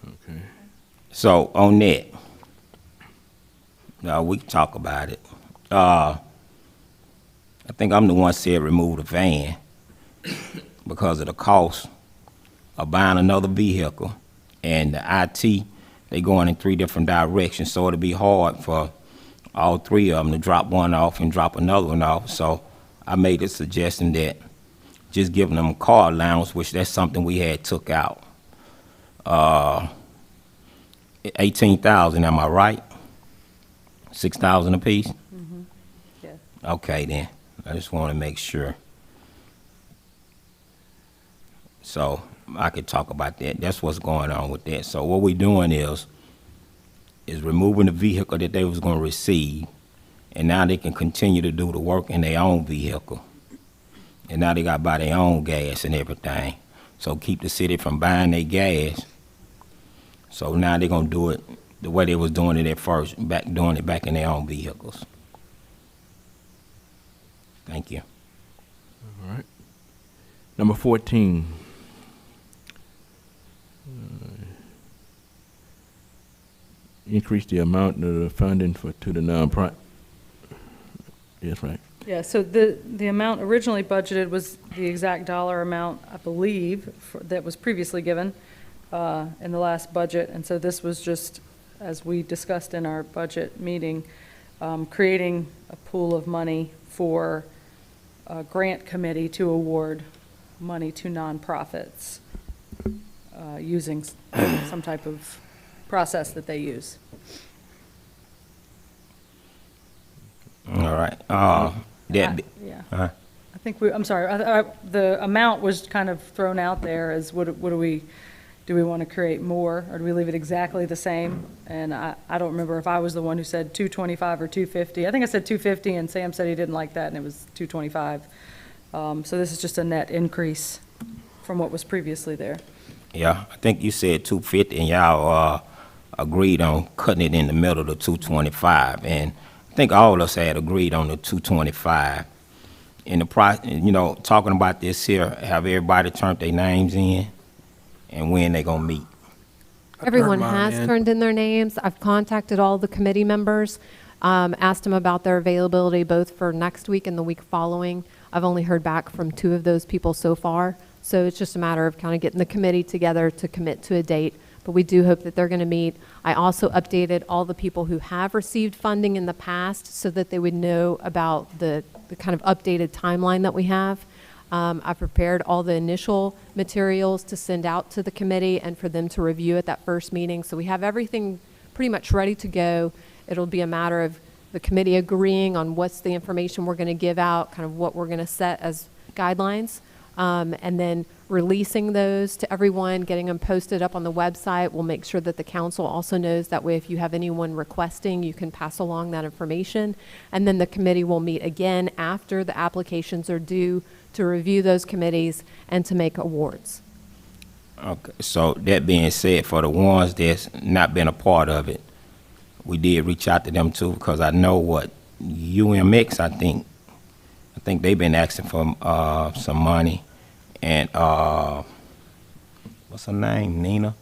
Okay. So on that, we can talk about it. I think I'm the one said remove the van because of the cost of buying another vehicle, and the IT, they going in 3 different directions, so it'll be hard for all 3 of them to drop one off and drop another one off. So I made a suggestion that just giving them car allowance, which that's something we had took out. 18,000, am I right? 6,000 apiece? Yeah. Okay, then. I just want to make sure. So I could talk about that. That's what's going on with that. So what we're doing is removing the vehicle that they was going to receive, and now they can continue to do the work in their own vehicle. And now they got to buy their own gas and everything. So keep the city from buying their gas. So now they're going to do it the way they was doing it at first, doing it back in their own vehicles. Thank you. All right. Number 14. Increase the amount of the funding to the nonprofit. Yes, right. Yeah, so the amount originally budgeted was the exact dollar amount, I believe, that was previously given in the last budget. And so this was just, as we discussed in our budget meeting, creating a pool of money for a grant committee to award money to nonprofits using some type of process that they use. All right. Yeah. Uh-huh. I think I'm sorry, the amount was kind of thrown out there as what do we want to create more, or do we leave it exactly the same? And I don't remember if I was the one who said 225 or 250. I think I said 250, and Sam said he didn't like that, and it was 225. So this is just a net increase from what was previously there. Yeah, I think you said 250, and y'all agreed on cutting it in the middle to 225, and I think all of us had agreed on the 225. In the talking about this here, have everybody turned their names in, and when they gonna meet? Everyone mine has in. turned in their names. I've contacted all the committee members, asked them about their availability both for next week and the week following. I've only heard back from 2 of those people so far. So it's just a matter of kind of getting the committee together to commit to a date. But we do hope that they're going to meet. I also updated all the people who have received funding in the past so that they would know about the kind of updated timeline that we have. I prepared all the initial materials to send out to the committee and for them to review at that first meeting. So we have everything pretty much ready to go. It'll be a matter of the committee agreeing on what's the information we're going to give out, kind of what we're going to set as guidelines, and then releasing those to everyone, getting them posted up on the website. We'll make sure that the council also knows. That way, if you have anyone requesting, you can pass along that information. And then the committee will meet again after the applications are due to review those committees and to make awards. Okay, so that being said, for the ones that's not been a part of it, we did reach out to them too, because I know what UMX, I think they've been asking for some money, and what's her name, Nina?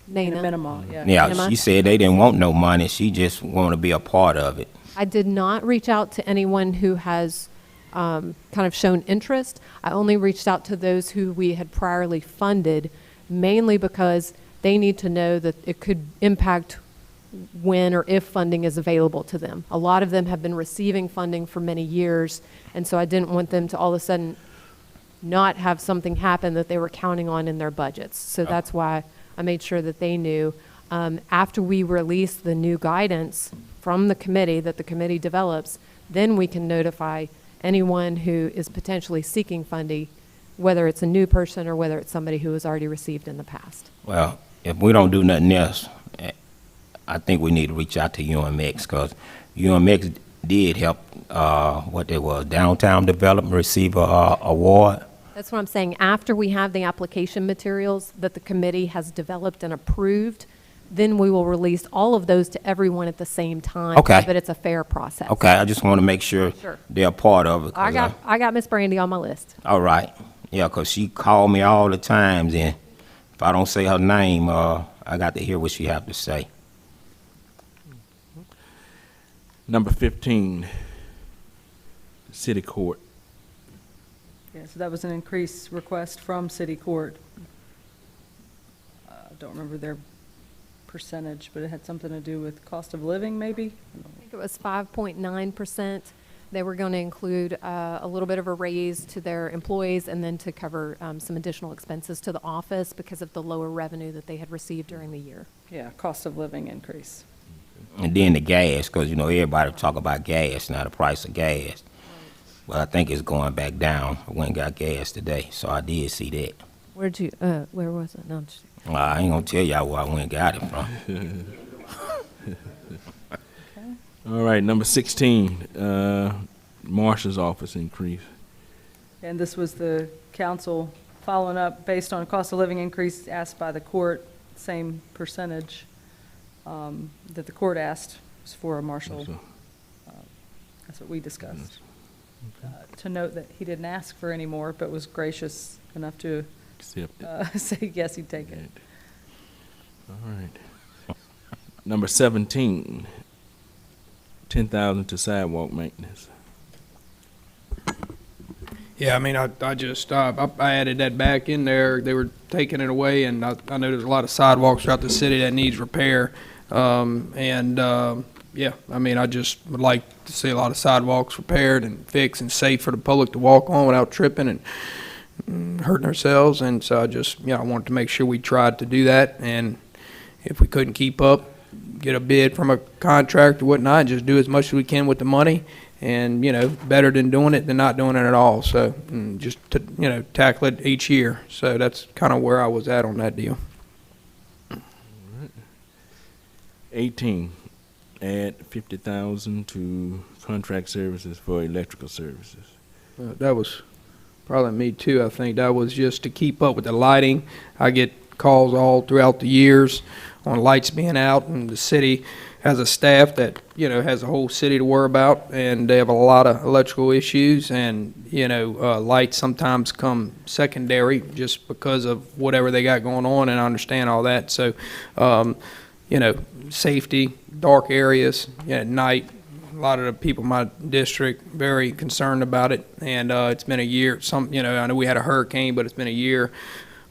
Nana. Minimal, yeah. Yeah, Nina? she said they didn't want no money, she just want to be a part of it. I did not reach out to anyone who has kind of shown interest. I only reached out to those who we had priorly funded, mainly because they need to know that it could impact when or if funding is available to them. A lot of them have been receiving funding for many years, and so I didn't want them to all of a sudden not have something happen that they were counting on in their budgets. So that's why I made sure that they knew. After we release the new guidance from the committee that the committee develops, then we can notify anyone who is potentially seeking funding, whether it's a new person or whether it's somebody who has already received in the past. Well, if we don't do nothing else, I think we need to reach out to UMX, because UMX did help, downtown development receive a award. That's what I'm saying. After we have the application materials that the committee has developed and approved, then we will release all of those to everyone at the same time. Okay. So that it's a fair process. Okay, I just want to make sure Sure. they're a part of it. 'Cause I got Miss Brandy on my list. all right, yeah, because she called me all the times, and if I don't say her name, I got to hear what she have to say. Number 15, City Court. Yeah, so that was an increased request from city court. I don't remember their percentage, but it had something to do with cost of living, maybe? I think it was 5.9%. They were going to include a little bit of a raise to their employees and then to cover some additional expenses to the office because of the lower revenue that they had received during the year. Yeah, cost of living increase. And then the gas, because, you know, everybody talk about gas, now the price of gas. Well, I think it's going back down. I went and got gas today, so I did see that. Where was it? No, I'm just- I ain't gonna tell y'all where I went and got it from. All right, number 16, Marshal's office increase. And this was the council following up based on cost of living increase asked by the court, same percentage that the court asked was for a marshal. So, That's what we discussed. To note that he didn't ask for any more, but was gracious enough to accept it. say yes, he'd take it. All right. Number 17, 10,000 to sidewalk maintenance. Yeah, I mean, I just, I added that back in there. They were taking it away, and I know there's a lot of sidewalks throughout the city that needs repair. Yeah, I mean, I just would like to see a lot of sidewalks repaired and fixed and safe for the public to walk on without tripping and hurting ourselves. And so I just, I wanted to make sure we tried to do that. And if we couldn't keep up, get a bid from a contractor or whatnot, just do as much as we can with the money. And, better than doing it than not doing it at all. So just to, tackle it each year. So that's kind of where I was at on that deal. 18, add 50,000 to contract services for electrical services. That was probably me too. I think that was just to keep up with the lighting. I get calls all throughout the years on lights being out, and the city has a staff that, has a whole city to worry about, and they have a lot of electrical issues, and, lights sometimes come secondary just because of whatever they got going on, and I understand all that. So, safety, dark areas, at night, a lot of the people in my district very concerned about it, and it's been a year. I know we had a hurricane, but it's been a year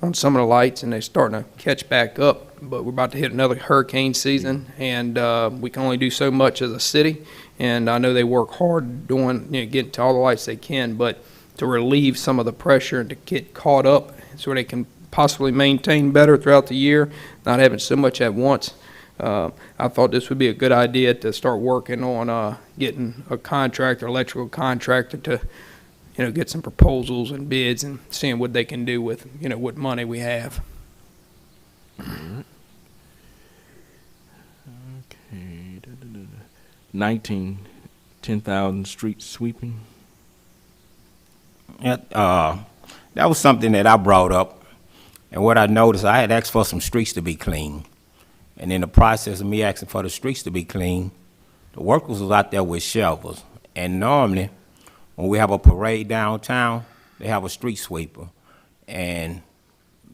on some of the lights, and they're starting to catch back up. But we're about to hit another hurricane season, and we can only do so much as a city. And I know they work hard doing, getting to all the lights they can, but to relieve some of the pressure and to get caught up so they can possibly maintain better throughout the year, not having so much at once. I thought this would be a good idea to start working on getting a contractor, electrical contractor, to get some proposals and bids and seeing what they can do with what money we have. Okay. 19, 10,000 street sweeping. That was something that I brought up, and what I noticed, I had asked for some streets to be clean, and in the process of me asking for the streets to be clean, the workers was out there with shovels, and normally, when we have a parade downtown, they have a street sweeper, and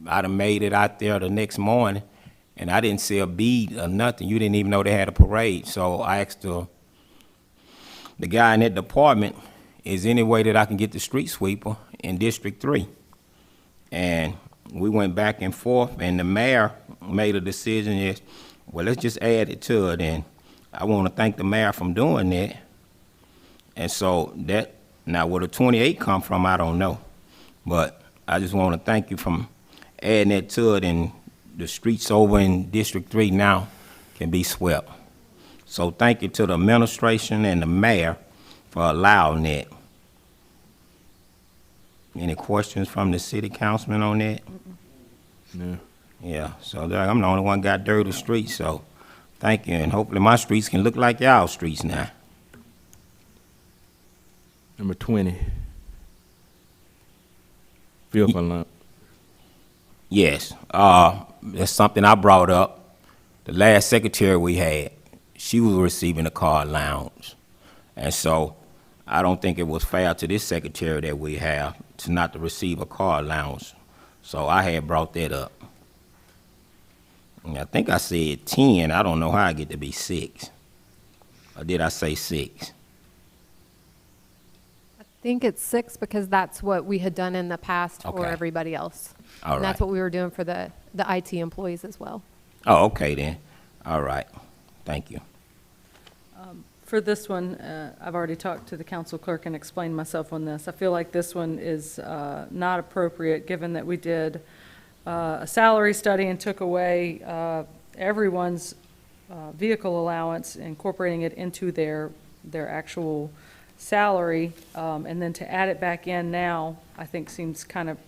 I done made it out there the next morning, and I didn't see a bead or nothing. You didn't even know they had a parade, so I asked the guy in that department, is there any way that I can get the street sweeper in District 3? And we went back and forth, and the mayor made a decision, is, well, let's just add it to it, and I want to thank the mayor for doing that. And so that, now where the 28 come from, I don't know, but I just want to thank you for adding that to it, and the streets over in District 3 now can be swept. So thank you to the administration and the mayor for allowing that. Any questions from the city councilman on that? No. Yeah, so I'm the only one got dirty streets, so thank you, and hopefully my streets can look like y'all streets now. Number 20, filth alarm. Yes, that's something I brought up. The last secretary we had, she was receiving a car allowance. And so I don't think it was fair to this secretary that we have to not to receive a car allowance. So I had brought that up. And I think I said 10. I don't know how I get to be 6. Or did I say 6? I think it's 6 because that's what we had done in the past for Okay. everybody else. All And that's right. what we were doing for the IT employees as well. Oh, okay then. All right. Thank you. for this one, I've already talked to the council clerk and explained myself on this. I feel like this one is not appropriate, given that we did a salary study and took away everyone's vehicle allowance, incorporating it into their actual salary, and then to add it back in now, I think seems kind of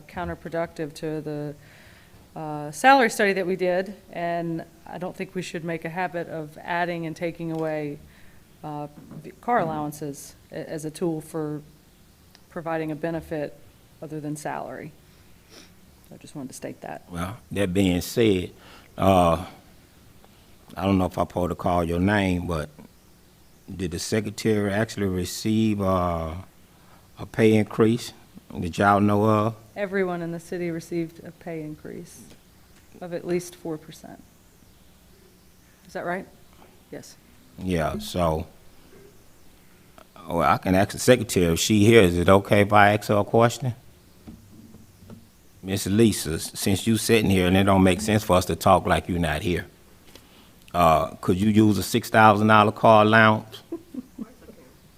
counterproductive to the salary study that we did, and I don't think we should make a habit of adding and taking away car allowances as a tool for providing a benefit other than salary. I just wanted to state that. Well, that being said, I don't know if I'm supposed to call your name, but did the secretary actually receive a pay increase that y'all know of? Everyone in the city received a pay increase of at least 4%. Is that right? Yes. Yeah, so, I can ask the secretary if she here. Is it okay if I ask her a question? Miss Lisa, since you sitting here and it don't make sense for us to talk like you're not here, could you use a $6,000 car allowance?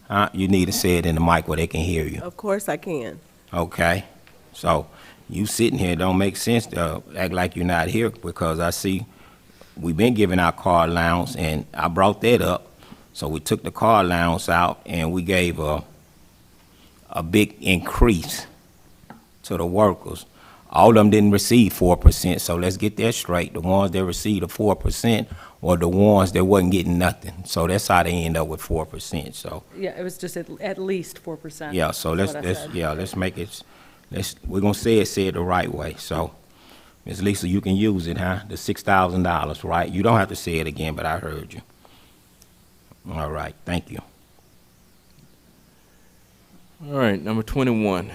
Huh? You need to say it in the mic where they can hear you. Of course I can. Okay, so you sitting here, don't make sense to act like you're not here, because I see we've been giving out car allowance, and I brought that up. So we took the car allowance out, and we gave a big increase to the workers. All of them didn't receive 4%, so let's get that straight. The ones that received the 4% were the ones that wasn't getting nothing. So that's how they end up with 4%, so. Yeah, it was just at least 4%. Yeah, so is what I said. let's make it, we're gonna say it the right way. So, Ms. Lisa, you can use it, huh? The $6,000, right? You don't have to say it again, but I heard you. All right, thank you. All right, number 21.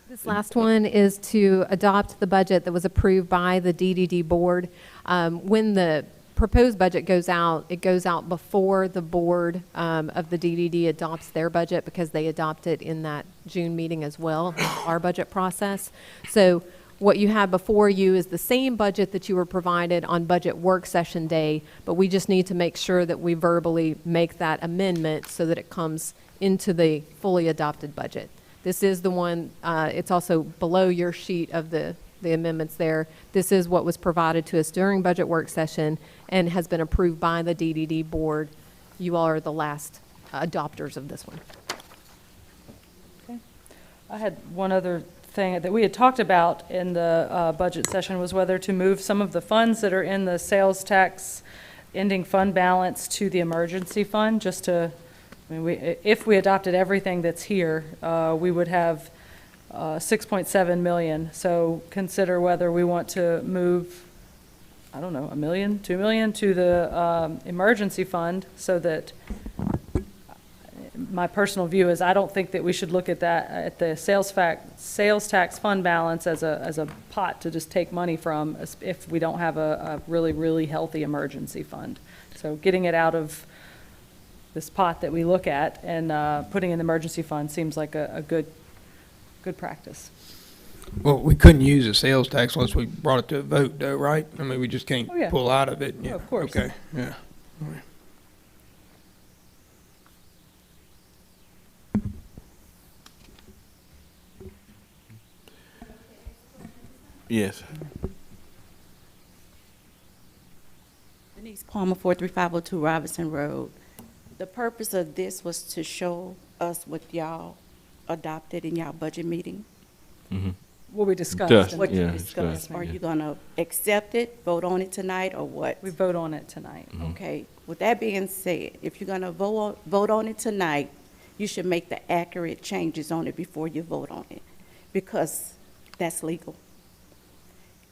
This last one is to adopt the budget that was approved by the DDD board. When the proposed budget goes out, it goes out before the board of the DDD adopts their budget, because they adopt it in that June meeting as well, our budget process. So what you have before you is the same budget that you were provided on budget work session day, but we just need to make sure that we verbally make that amendment so that it comes into the fully adopted budget. This is the one, it's also below your sheet of the amendments there. This is what was provided to us during budget work session and has been approved by the DDD board. You all are the last adopters of this one. Okay. I had one other thing that we had talked about in the budget session, was whether to move some of the funds that are in the sales tax ending fund balance to the emergency fund, just to, I mean, if we adopted everything that's here, we would have 6.7 million. So consider whether we want to move, I don't know, $1 million, $2 million to the emergency fund, so that my personal view is I don't think that we should look at that, at the sales tax fund balance as a pot to just take money from, if we don't have a really, really healthy emergency fund. So getting it out of this pot that we look at and putting in the emergency fund seems like a good practice. Well, we couldn't use the sales tax unless we brought it to a vote, though, right? I mean, we just can't Oh, yeah. pull out of it. Yeah, of course. Okay, yeah. Yes. Denise Palmer, 43502 Robinson Road. The purpose of this was to show us what y'all adopted in y'all budget meeting. What we discussed. Discussed. and- What you Yeah, discussed. discussed, Are yeah. you gonna accept it, vote on it tonight, or what? We vote on it tonight. Okay, with that being said, if you're gonna vote on it tonight, you should make the accurate changes on it before you vote on it, because that's legal.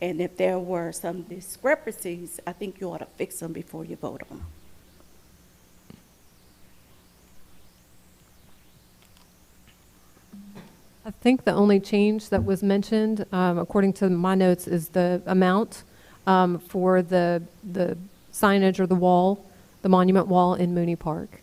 And if there were some discrepancies, I think you ought to fix them before you vote on them. I think the only change that was mentioned, according to my notes, is the amount for the signage or the wall, the monument wall in Mooney Park.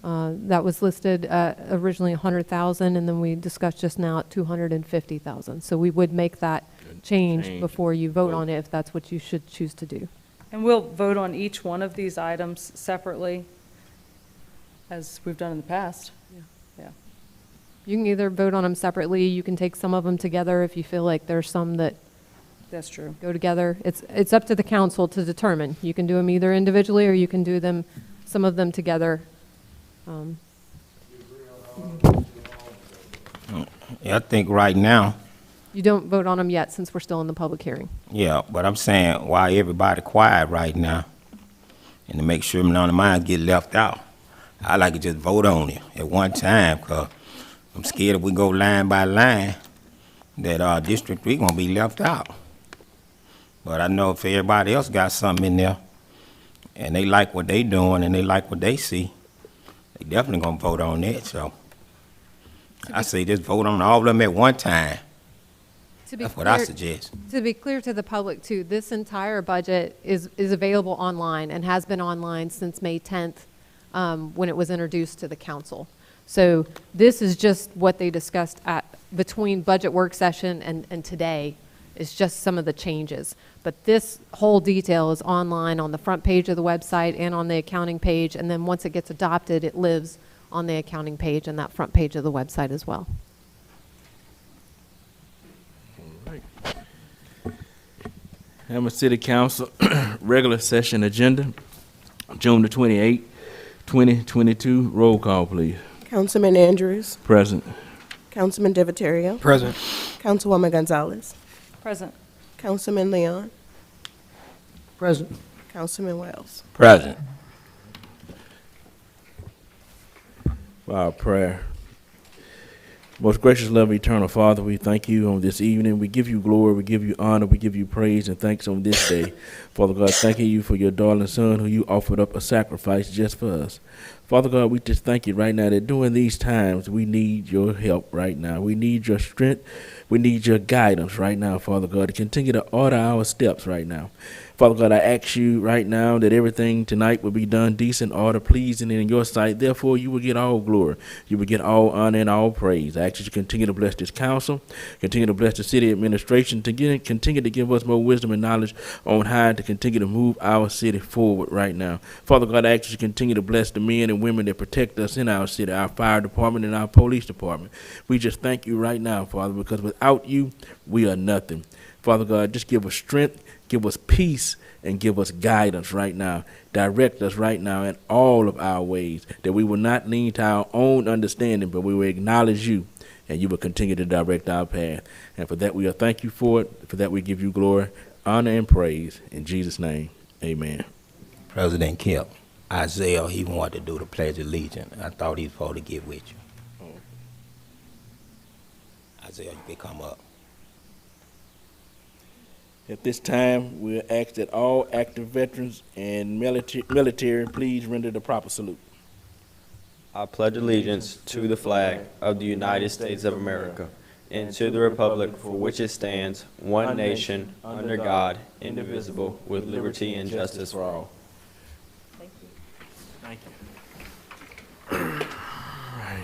That was listed originally 100,000, and then we discussed just now at 250,000. So we would make that change Change. before you vote Vote. on it, if that's what you should choose to do. And we'll vote on each one of these items separately, as we've done in the past. Yeah. You can either vote on them separately, you can take some of them together if you feel like there's some that That's true. go together. It's up to the council to determine. You can do them either individually, or you can do them, some of them together. I think right now, You don't vote on them yet, since we're still in the public hearing. yeah, but I'm saying why everybody quiet right now, and to make sure none of mine get left out. I like to just vote on it at one time, 'cause I'm scared if we go line by line, that our District 3 gonna be left out. But I know if everybody else got something in there, and they like what they doing, and they like what they see, they definitely gonna vote on it, so. I say just vote on all of them at one time. To be That's what I clear- suggest. To be clear to the public too, this entire budget is available online and has been online since May 10th, when it was introduced to the council. So this is just what they discussed between budget work session and today, is just some of the changes. But this whole detail is online on the front page of the website and on the accounting page, and then once it gets adopted, it lives on the accounting page and that front page of the website as well. Hammond City Council regular session agenda, June the 28th, 2022. Roll call, please. Councilman Andrews, Present. Councilman Divatario, Present. Councilwoman Gonzalez, Present. Councilman Leon, Present. Councilman Wells. Present. For our prayer. Most gracious, love, eternal Father, we thank you on this evening. We give you glory, we give you honor, we give you praise and thanks on this day. Father God, thanking you for your darling son who you offered up a sacrifice just for us. Father God, we just thank you right now that during these times, we need your help right now. We need your strength. We need your guidance right now, Father God, to continue to order our steps right now. Father God, I ask you right now that everything tonight will be done decent, order, pleasing in your sight. Therefore, you will get all glory. You will get all honor and all praise. I ask you to continue to bless this council, continue to bless the city administration, to continue to give us more wisdom and knowledge on how to continue to move our city forward right now. Father God, I ask you to continue to bless the men and women that protect us in our city, our fire department and our police department. We just thank you right now, Father, because without you, we are nothing. Father God, just give us strength, give us peace, and give us guidance right now. Direct us right now in all of our ways, that we will not lean to our own understanding, but we will acknowledge you, and you will continue to direct our path. And for that, we thank you for it. For that, we give you glory, honor, and praise. In Jesus' name, amen. President Kemp, Isaiah, he wanted to do the Pledge of Allegiance. I thought he was supposed to get with you. Isaiah, you can come up. At this time, we'll ask that all active veterans and military please render the proper salute. I pledge allegiance to the flag of the United States of America and to the republic for which it stands, one nation, under God, indivisible, with liberty and justice for all. Thank you. All right.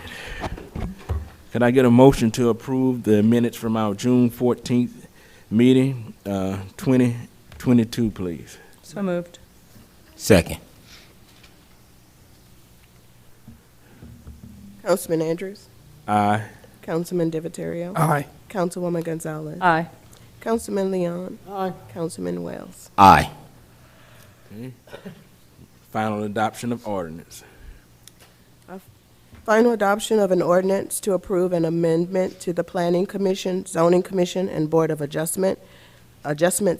Can I get a motion to approve the minutes from our June 14th meeting, 2022, please? So moved. Second. Councilman Andrews, Aye. Councilman Divatario, Aye. Councilwoman Gonzalez, Aye. Councilman Leon, Aye. Councilman Wells. Aye. Okay. Final adoption of ordinance. Final adoption of an ordinance to approve an amendment to the Planning Commission, Zoning Commission, and Board of Adjustments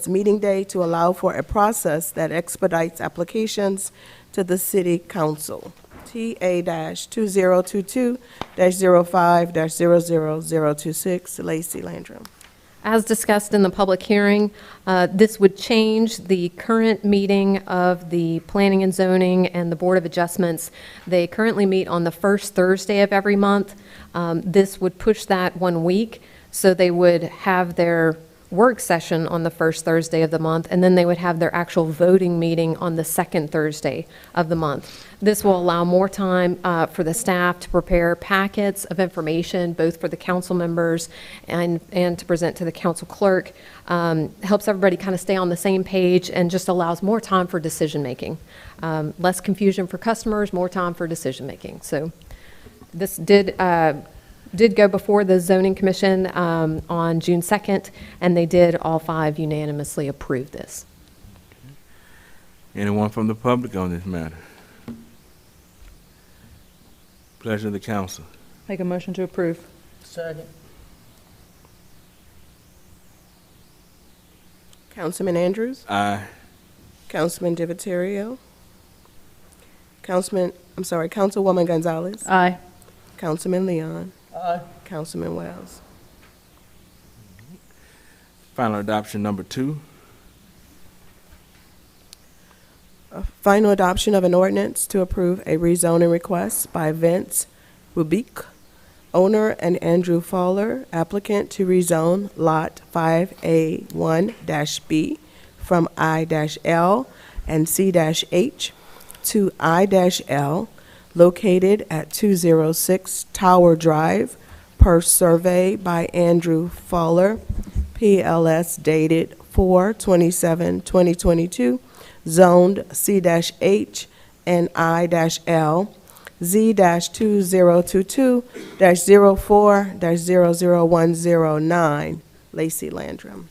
meeting day to allow for a process that expedites applications to the City Council. TA-202-05-00026, Lacey Landrum. As discussed in the public hearing, this would change the current meeting of the Planning and Zoning and the Board of Adjustments. They currently meet on the first Thursday of every month. This would push that 1 week, so they would have their work session on the first Thursday of the month, and then they would have their actual voting meeting on the second Thursday of the month. This will allow more time for the staff to prepare packets of information, both for the council members and to present to the council clerk. Helps everybody kind of stay on the same page and just allows more time for decision-making. Less confusion for customers, more time for decision-making. So this did go before the zoning commission on June 2nd, and they did all 5 unanimously approve this. Anyone from the public on this matter? Pleasure of the council. Make a motion to approve. Second. Councilman Andrews? Aye. Councilman Divatario? Councilwoman Gonzalez? Aye. Councilman Leon? Aye. Councilman Wells? Final adoption number 2. Final adoption of an ordinance to approve a rezoning request by Vince Rubik, owner, and Andrew Fowler, applicant, to rezone Lot 5A1-B from I-L and C-H to I-L, located at 206 Tower Drive, per survey by Andrew Fowler, PLS dated 4/27/2022, zoned C-H and I-L, Z-2022-04-00109, Lacey Landrum.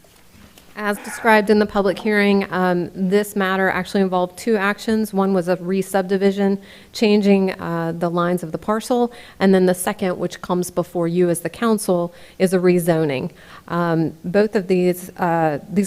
As described in the public hearing, this matter actually involved 2 actions. One was a re-subdivision, changing the lines of the parcel, and then the second, which comes before you as the council, is a rezoning. Both of these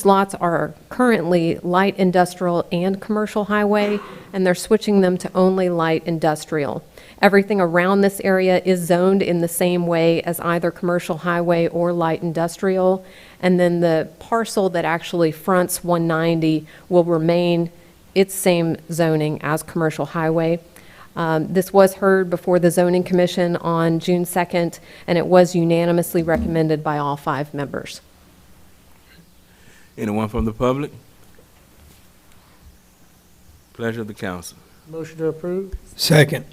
lots are currently light industrial and commercial highway, and they're switching them to only light industrial. Everything around this area is zoned in the same way as either commercial highway or light industrial. And then the parcel that actually fronts 190 will remain its same zoning as commercial highway. This was heard before the zoning commission on June 2nd, and it was unanimously recommended by all 5 members. Anyone from the public? Pleasure of the council. Motion to approve? Second.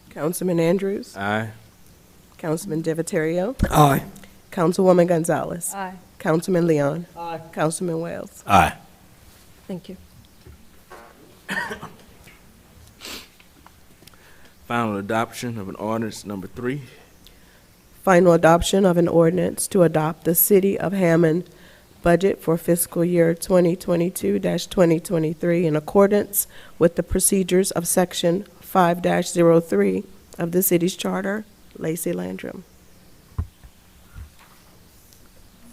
Councilman Andrews? Aye. Councilman Divatario? Aye. Councilwoman Gonzalez? Aye. Councilman Leon? Aye. Councilman Wells? Aye. Thank you. Final adoption of an ordinance number 3. Final adoption of an ordinance to adopt the City of Hammond budget for fiscal year 2022-2023 in accordance with the procedures of Section 5-03 of the city's charter. Lacey Landrum.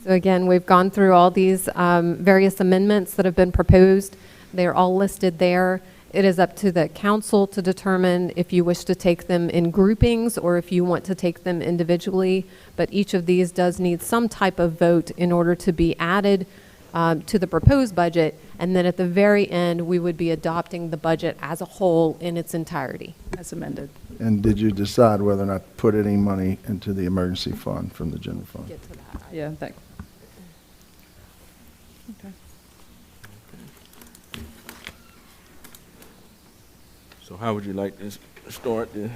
So again, we've gone through all these various amendments that have been proposed. They're all listed there. It is up to the council to determine if you wish to take them in groupings or if you want to take them individually. But each of these does need some type of vote in order to be added to the proposed budget. And then at the very end, we would be adopting the budget as a whole in its entirety. As amended. And did you decide whether or not to put any money into the emergency fund from the general fund? Get to that. Yeah, thanks. Okay. So how would you like to start this?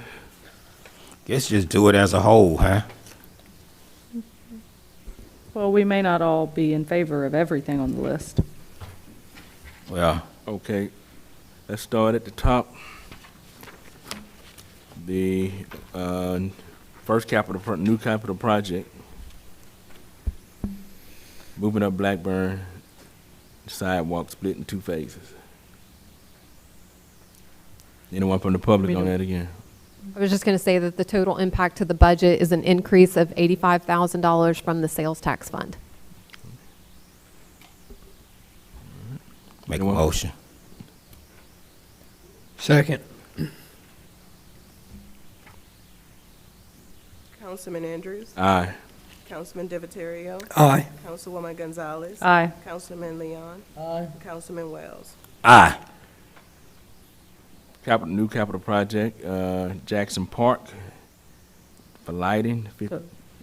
Guess just do it as a whole, huh? Well, we may not all be in favor of everything on the list. Well, Okay, let's start at the top. The first new capital project, moving up Blackburn, sidewalk split in 2 phases. Anyone from the public on that again? I was just going to say that the total impact to the budget is an increase of $85,000 from the sales tax fund. make a Anyone? motion. Second. Councilman Andrews? Aye. Councilman Divatario? Aye. Councilwoman Gonzalez? Aye. Councilman Leon? Aye. Councilman Wells? Aye. New capital project, Jackson Park for lighting.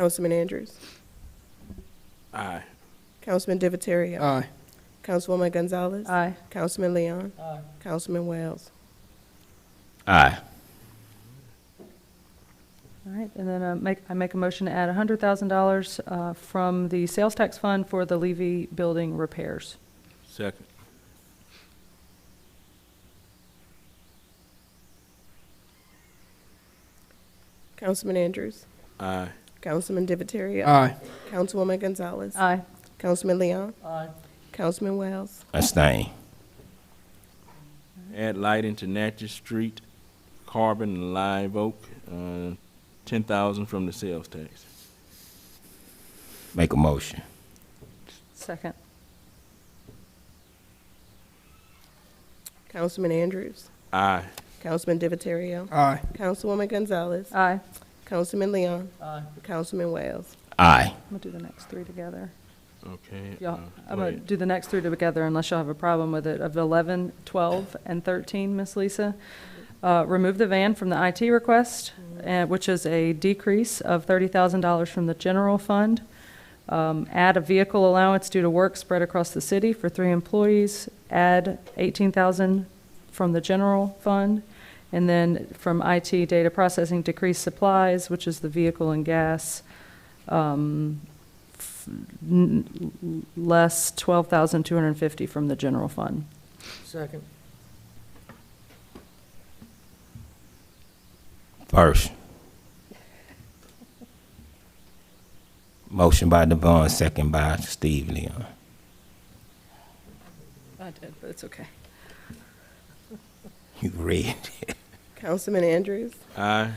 Councilman Andrews. Aye. Councilman Divatario. Aye. Councilwoman Gonzalez. Aye. Councilman Leon. Councilman Wells. Aye. All right, and then I make a motion to add $100,000 from the sales tax fund for the Levy building repairs. Second. Councilman Andrews. Aye. Councilman Divatario. Aye. Councilwoman Gonzalez. Aye. Councilman Leon. Councilman Wells. Abstain. Add lighting to Natchez Street, Carbon and Live Oak, 10,000 from the sales tax. Make a motion. Second. Councilman Andrews. Aye. Councilman Divatario. Aye. Councilwoman Gonzalez. Aye. Councilman Leon. Councilman Wells. Aye. I'm going to do the next three together. Okay. Y'all, I'm go going to ahead. do the next three together unless y'all have a problem with it. Of 11, 12, and 13, Ms. Lisa. Remove the van from the IT request, which is a decrease of $30,000 from the general fund. Add a vehicle allowance due to work spread across the city for 3 employees. Add $18,000 from the general fund. And then from IT data processing, decrease supplies, which is the vehicle and gas. Less $12,250 from the general fund. Second. First. Motion by Devon, second by Steve Leon. I did, but it's okay. You read it. Councilman Andrews. Aye.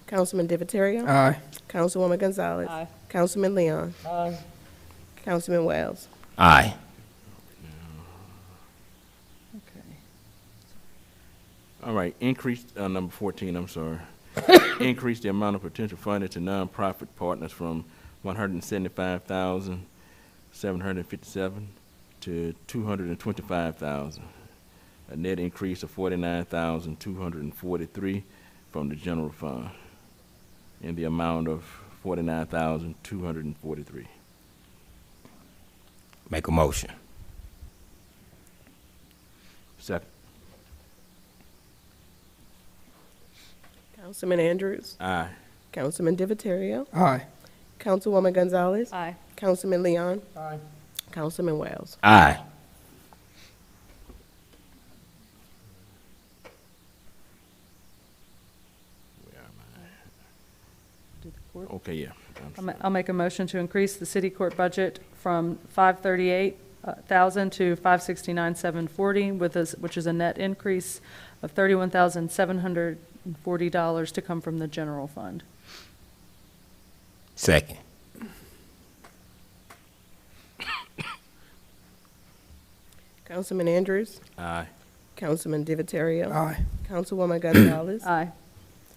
Councilman Divatario. Aye. Councilwoman Gonzalez. Aye. Councilman Leon. Councilman Wells. Aye. Okay. All right, increase, number 14, I'm sorry. Increase the amount of potential funding to nonprofit partners from 175,757 to 225,000. A net increase of 49,243 from the general fund, in the amount of 49,243. Make a motion. Second. Councilman Andrews. Aye. Councilman Divatario. Aye. Councilwoman Gonzalez. Aye. Councilman Leon. Councilman Wells. Aye. Where am Do the court. I? Okay, yeah. I'll make a motion to increase the city court budget from $538,000 to $569,740, which is a net increase of $31,740 to come from the general fund. Second. Councilman Andrews. Aye. Councilman Divatario. Aye. Councilwoman Gonzalez. Aye.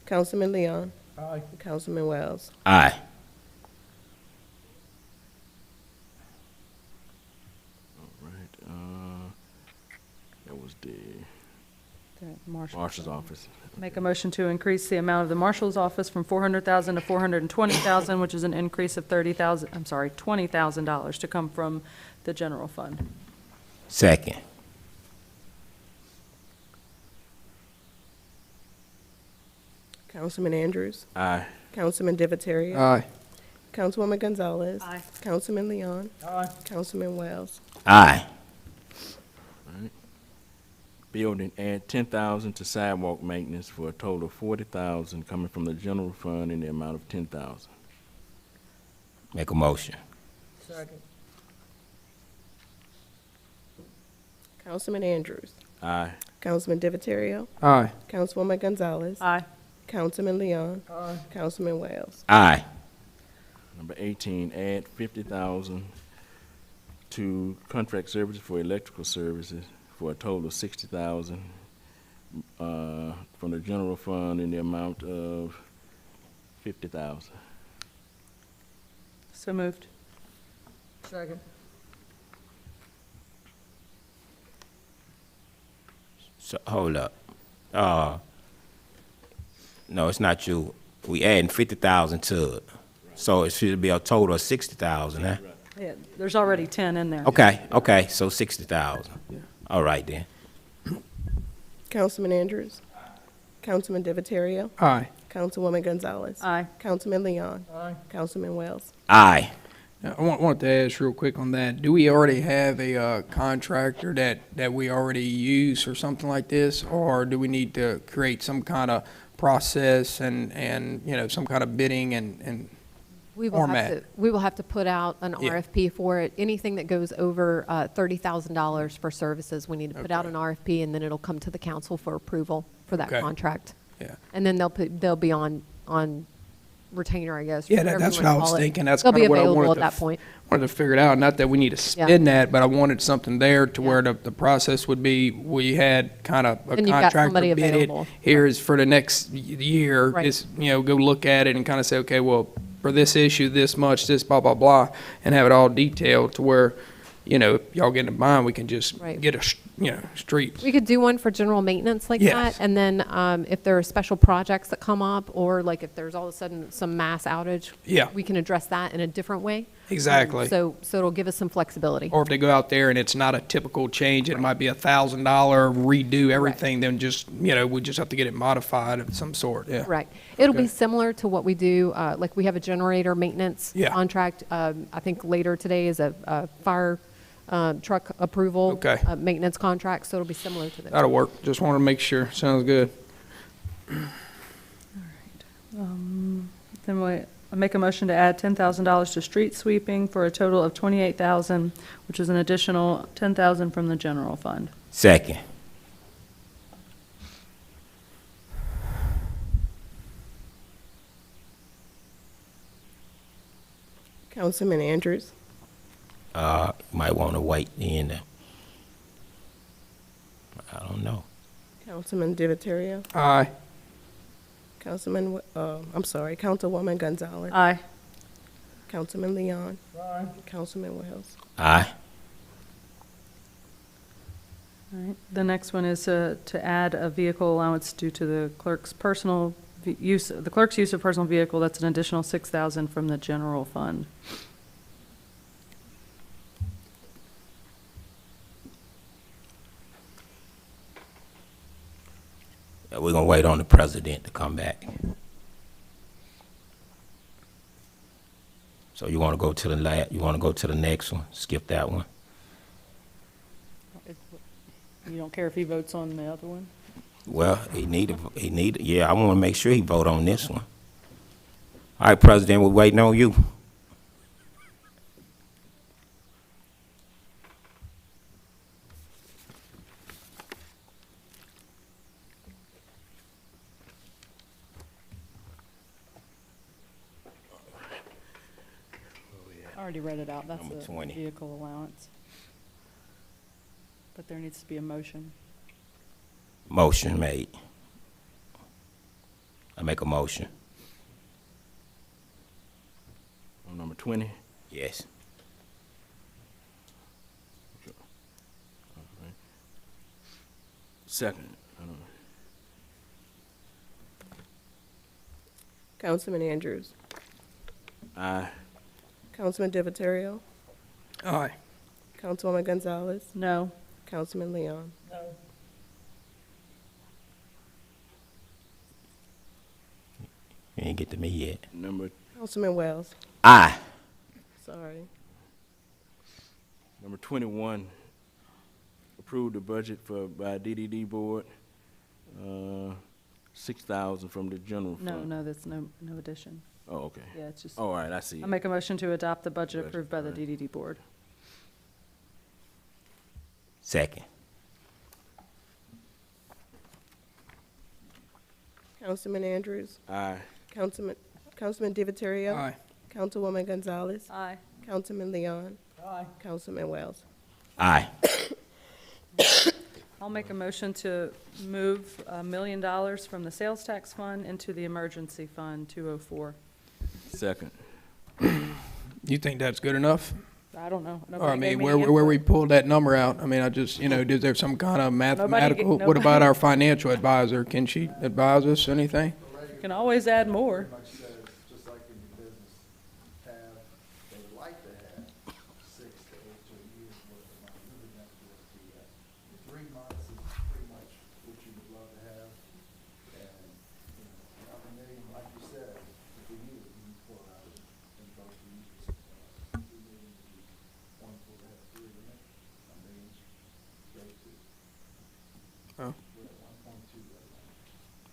Councilman Leon. Councilman Wells. Aye. All right, that was the The marshal's office. Make a motion to increase the amount of the marshal's office from $400,000 to $420,000, which is an increase of $20,000 to come from the general fund. Second. Councilman Andrews. Aye. Councilman Divatario. Aye. Councilwoman Gonzalez. Aye. Councilman Leon. Councilman Wells. Aye. Building, add 10,000 to sidewalk maintenance for a total of 40,000 coming from the general fund in the amount of 10,000. Make a motion. Second. Councilman Andrews. Aye. Councilman Divatario. Aye. Councilwoman Gonzalez. Aye. Councilman Leon. Councilman Wells. Aye. Number 18, add 50,000 to contract services for electrical services for a total of 60,000 from the general fund in the amount of 50,000. So moved. Second. So, hold up. No, it's not you. We adding 50,000 to it. So it should be a total of 60,000, huh? Yeah, there's already 10 in there. Okay, so 60,000. All right then. Councilman Andrews. Councilman Divatario. Aye. Councilwoman Gonzalez. Aye. Councilman Leon. Councilman Wells. Aye. Now, I want to ask real quick on that. Do we already have a contractor that we already use or something like this? Or do we need to create some kind of process and you know, some kind of bidding and We will have format? to, we will have to put out an Yeah. RFP for it. Anything that goes over $30,000 for services, we need to put out Okay. an RFP, and then it'll come to the council for approval for that Okay. contract. Yeah. And then they'll be on retainer, I guess. Yeah, whatever that's you what I wanna was call it. thinking. That's They'll be kinda what I available wanted at to that point. wanted to figure it out. Not that we need to spend that, but I wanted something there to where the process would be, we had kind of a And you've got somebody contractor bid it. available. Here is for the next year, Right. is, you know, go look at it and kind of say, okay, well, for this issue, this much, this blah, blah, blah, and have it all detailed to where, you know, if y'all get in mind, we can just Right. get streets. We could do one for general maintenance like Yes. that, and then if there are special projects that come up, or like if there's all of a sudden some mass outage, Yeah. we can address that in a different way. Exactly. So it'll give us some flexibility. Or if they go out there and it's not a typical change, it might be $1,000 redo everything, then just, you know, we just have to get it modified of some sort, yeah. Right. It'll Okay. be similar to what we do, like we have a generator maintenance Yeah. contract. I think later today is a fire truck approval. Okay. Maintenance contract, so it'll be similar to that. That'll work. Just want to make sure. Sounds good. Then I make a motion to add $10,000 to street sweeping for a total of $28,000, which is an additional $10,000 from the general fund. Second. Councilman Andrews. Might want to wait in. I don't know. Councilman Divatario. Aye. Councilwoman Gonzalez. Aye. Councilman Leon. Councilman Wells. Aye. All right. The next one is to add a vehicle allowance due to the clerk's use of personal vehicle. That's an additional $6,000 from the general fund. We're gonna wait on the president to come back. So you wanna go to the next one? Skip that one? You don't care if he votes on the other one? Well, yeah, I wanna make sure he vote on this one. All right, President, we're waiting on you. I already read it out. That's Number the 20. vehicle allowance. But there needs to be a motion. Motion made. I make a motion. On number 20. Yes. Second. Councilman Andrews. Aye. Councilman Divatario. Aye. Councilwoman Gonzalez. No. Councilman Leon. You ain't get to me yet. Councilman Wells. Aye. Sorry. Number 21, approve the budget by DDD board, 6,000 from the general fund. No, that's no addition. Oh, okay. Yeah, it's just, Oh, all right, I see. I make a motion to adopt the budget Budget, approved by the right. DDD board. Second. Councilman Andrews. Aye. Councilman Divatario. Aye. Councilwoman Gonzalez. Aye. Councilman Leon. Councilman Wells. Aye. I'll make a motion to move $1 million from the sales tax fund into the emergency fund 204. Second. You think that's good enough? I don't know. Or, I Nobody gave mean, me where we input. pulled that number out? I mean, I just, is there some kind of mathematical? What nobody- about our financial advisor? Can she advise us anything? You can always add more.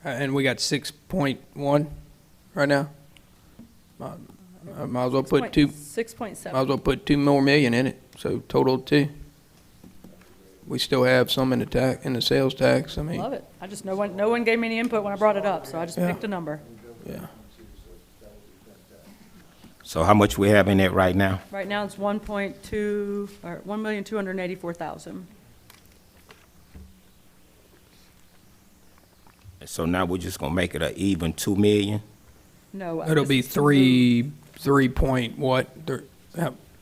And we got 6.1 right now. I might as well put two. 6.7. Might as well put 2 more million in it, so total 2. We still have some in the sales tax, I mean, Love it. I just, no one gave me any input when I brought it up, so I just Yeah. picked a number. yeah. So how much we have in it right now? Right now, it's 1.2, or 1,284,000. So now we're just gonna make it a even 2 million? No. It'll this be is to move- 3 point what,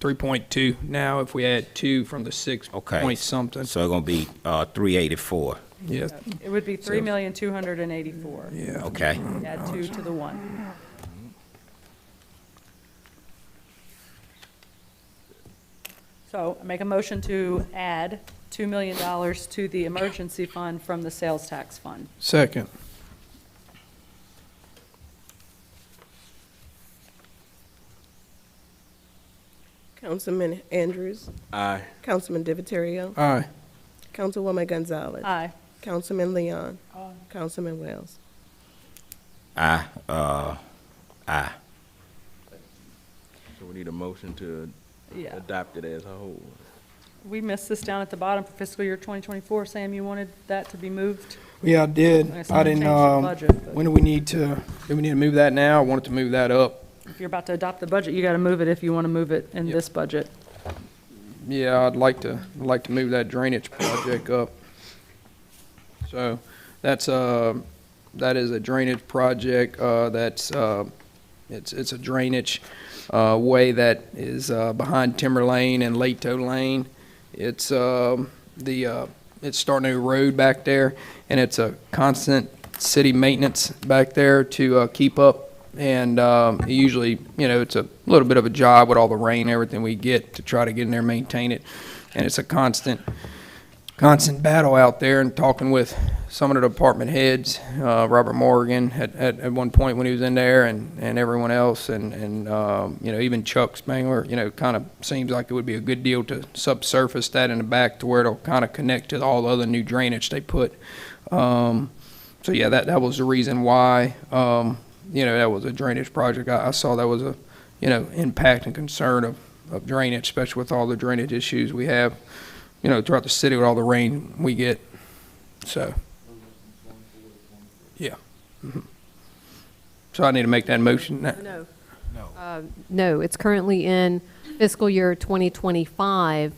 3.2 now if we add 2 from the 6 Okay. point something. So it's gonna be 384. Yeah, It would be 3,284,000. yeah. Okay. Add 2 to the 1. So I make a motion to add $2 million to the emergency fund from the sales tax fund. Second. Councilman Andrews, Aye. Councilman Divatario, Aye. Councilwoman Gonzalez, Aye. Councilman Leon, Councilman Wells. Aye, aye. So we need a motion to Yeah. adopt it as a whole. We missed this down at the bottom for fiscal year 2024. Sam, you wanted that to be moved? Yeah, I did. I guess I I'm didn't, gonna change the budget, but- when do we need to move that now? I wanted to move that up. If you're about to adopt the budget, you got to move it if you want to move it in Yep. this budget. Yeah, I'd like to move that drainage project up. So that is a drainage project, it's a drainage, way that is, behind Timber Lane and Lato Lane. It's, it's starting a road back there, and it's a constant city maintenance back there to, keep up. And usually, it's a little bit of a job with all the rain, everything we get to try to get in there and maintain it. And it's a constant battle out there, and talking with some of the department heads, Robert Morgan at one point when he was in there, and everyone else, and even Chuck Spangler, kind of seems like it would be a good deal to subsurface that in the back to where it'll kind of connect to all the other new drainage they put. So yeah, that was the reason why, that was a drainage project. I saw that was a, impact and concern of drainage, especially with all the drainage issues we have, throughout the city with all the rain we get. So, yeah. Mhm. So I need to make that motion. No. No, it's currently in fiscal year 2025,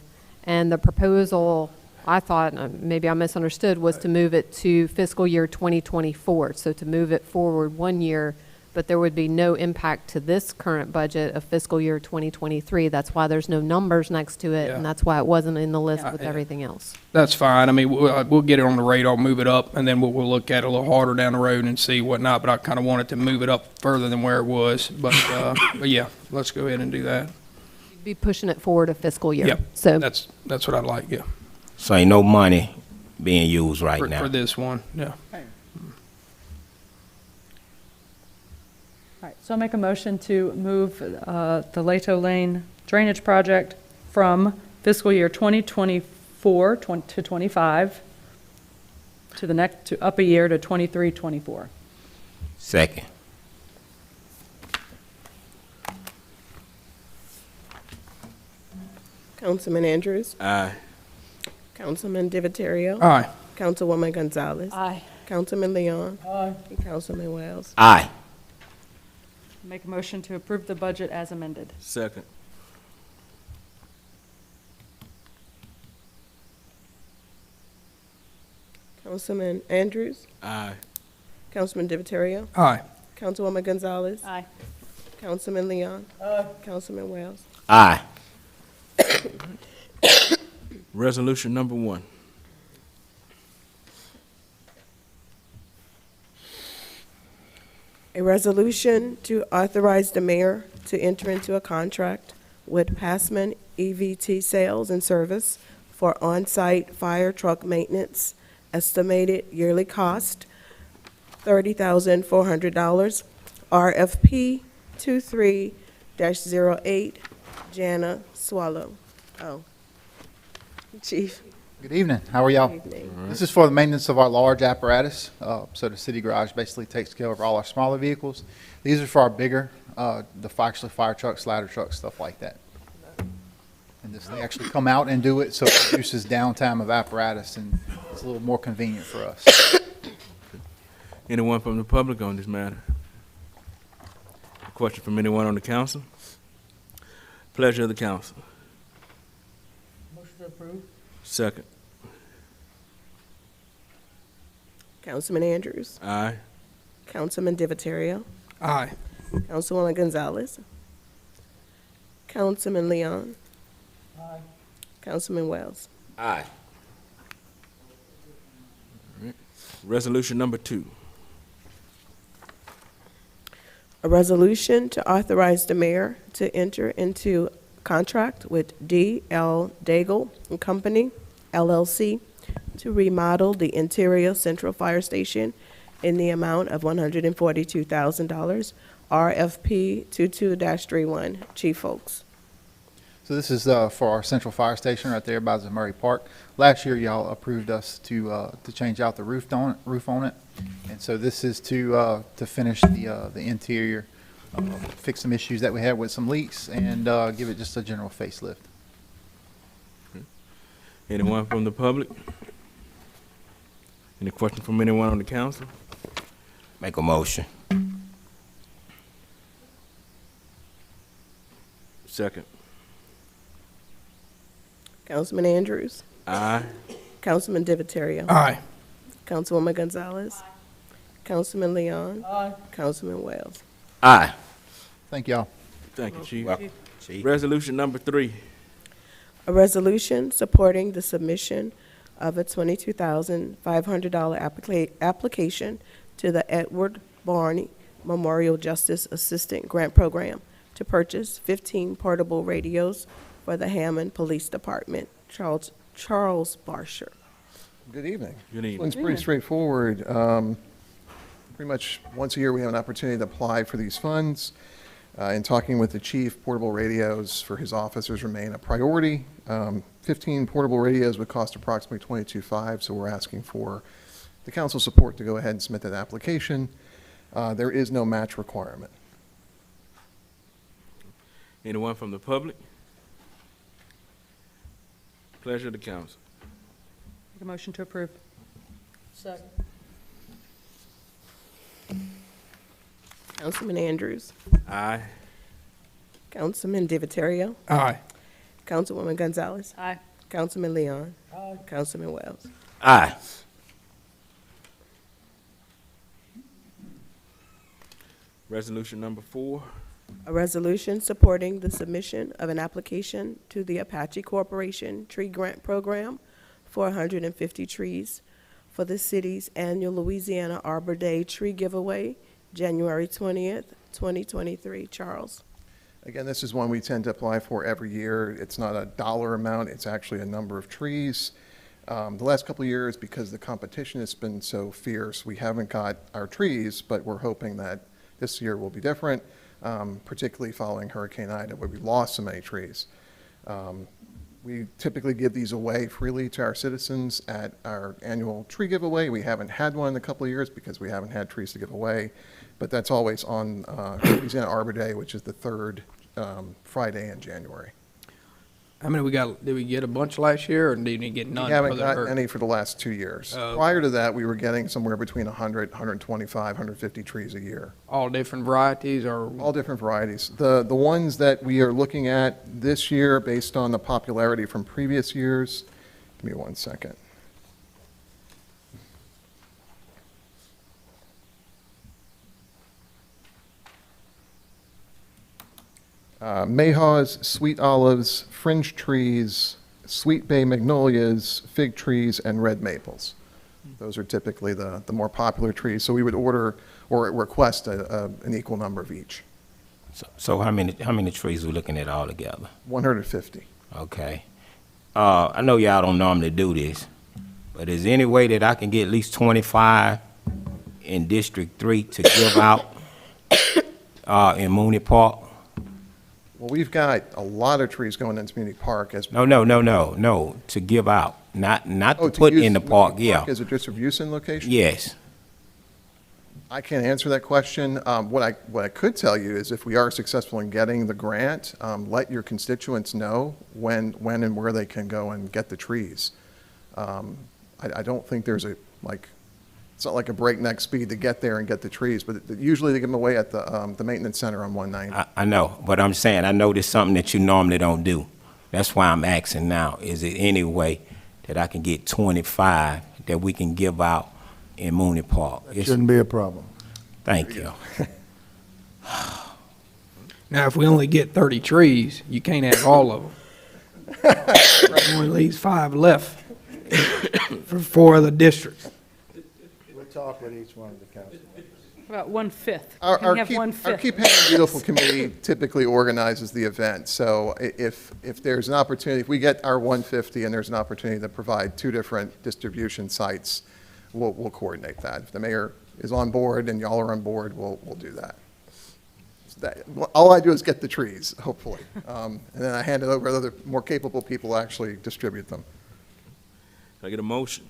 and the proposal, I thought, maybe I misunderstood, was to move it to fiscal year 2024, so to move it forward 1 year, but there would be no impact to this current budget of fiscal year 2023. That's why there's no numbers next to it, Yeah. and that's why it wasn't in the list with Yeah. everything else. That's fine. I mean, we'll get it on the radar, move it up, and then we'll look at it a little harder down the road and see whatnot. But I kind of wanted to move it up further than where it was. But yeah, let's go ahead and do that. You'd be pushing it forward a fiscal year. Yep. So That's what I'd like, yeah. So ain't no money being used right For now? this one, yeah. All right, so I'll make a motion to move the Lato Lane drainage project from fiscal year 2024 to 25 to the next, to up a year to 23, 24. Second. Councilman Andrews, Aye. Councilman Divatario, Aye. Councilwoman Gonzalez, Aye. Councilman Leon, and Councilman Wells. Aye. Make a motion to approve the budget as amended. Second. Councilman Andrews, Aye. Councilman Divatario, Aye. Councilwoman Gonzalez, Aye. Councilman Leon, Councilman Wells. Aye. Resolution number 1. A resolution to authorize the mayor to enter into a contract with Passman EVT Sales and Service for on-site fire truck maintenance, estimated yearly cost $30,400, RFP 23-08, Jana Swallow. Oh, Chief. Good evening. How are y'all? Evening. This is for the maintenance of our large apparatus. So the city garage basically takes care of all our smaller vehicles. These are for our bigger, actually fire trucks, ladder trucks, stuff like that. And they actually come out and do it, so it reduces downtime of apparatus, and it's a little more convenient for us. Anyone from the public on this matter? A question from anyone on the council? Pleasure of the council. Motion to approve? Second. Councilman Andrews. Aye. Councilman Divatario. Aye. Councilwoman Gonzalez. Councilman Leon. Aye. Councilman Wells. Aye. Resolution number 2. A resolution to authorize the mayor to enter into contract with D.L. Daigle and Company, LLC, to remodel the interior Central Fire Station in the amount of $142,000, RFP 22-31. Chief Folks. So this is for our central fire station right there by Murray Park. Last year, y'all approved us to change out the roof on it, and so this is to finish the interior, fix some issues that we had with some leaks, and give it just a general facelift. Anyone from the public? Any questions from anyone on the council? Make a motion. Second. Councilman Andrews. Aye. Councilman Divatario. Aye. Councilwoman Gonzalez. Councilman Leon. Aye. Councilman Wells. Aye. Thank y'all. Thank you, Chief. Welcome. Chief. Resolution number 3. A resolution supporting the submission of a $22,500 application to the Edward Barney Memorial Justice Assistant Grant Program to purchase 15 portable radios for the Hammond Police Department. Charles Barsher. Good evening. Good This evening. one's pretty straightforward. Pretty much once a year, we have an opportunity to apply for these funds. In talking with the chief, portable radios for his officers remain a priority. 15 portable radios would cost approximately $22,500, so we're asking for the council support to go ahead and submit that application. There is no match requirement. Anyone from the public? Pleasure of the council. Make a motion to approve. Second. Councilman Andrews. Aye. Councilman Divatario. Aye. Councilwoman Gonzalez. Aye. Councilman Leon. Aye. Councilman Wells. Aye. Resolution number 4. A resolution supporting the submission of an application to the Apache Corporation Tree Grant Program for 150 trees for the city's annual Louisiana Arbor Day Tree Giveaway, January 20th, 2023. Charles. Again, this is one we tend to apply for every year. It's not a dollar amount, it's actually a number of trees. The last couple of years, because the competition has been so fierce, we haven't got our trees, but we're hoping that this year will be different, particularly following Hurricane Ida, where we lost so many trees. We typically give these away freely to our citizens at our annual tree giveaway. We haven't had one in a couple of years because we haven't had trees to give away, but that's always on Louisiana Arbor Day, which is the third Friday in January. How many we got? Did we get a bunch last year, or did we get none? We haven't for the gotten hurt? any for the last 2 years. Oh. Prior to that, we were getting somewhere between 100, 125, 150 trees a year. All different varieties, or? All different varieties. The ones that we are looking at this year, based on the popularity from previous years, give me 1 second. Mayhaws, sweet olives, fringe trees, sweet bay magnolias, fig trees, and red maples. Those are typically the more popular trees. So we would order or request an equal number of each. So how many trees we looking at altogether? 150. Okay. I know y'all don't normally do this, but is there any way that I can get at least 25 in District 3 to give out in Mooney Park? Well, we've got a lot of trees going into Community Park as. No, to give out, not Oh, to put use in the park, yeah. As a distribution location? Yes. I can't answer that question. What I could tell you is if we are successful in getting the grant, let your constituents know when and where they can go and get the trees. I don't think there's it's not like a breakneck speed to get there and get the trees, but usually they give them away at the maintenance center on 190. I know, but I'm saying, I know there's something that you normally don't do. That's why I'm asking now, is it any way that I can get 25 that we can give out in Mooney Park? Shouldn't be a problem. Thank you. Now, if we only get 30 trees, you can't have all of them. Only leaves 5 left for 4 other districts. We'll talk with each one of the council. About 1/5. Our Can you have Keep 1/5? Hammond Beautiful Committee typically organizes the event, so if there's an opportunity, if we get our 150 and there's an opportunity to provide 2 different distribution sites, we'll coordinate that. If the mayor is on board and y'all are on board, we'll do that. All I do is get the trees, hopefully, and then I hand it over to other more capable people to actually distribute them. Can I get a motion?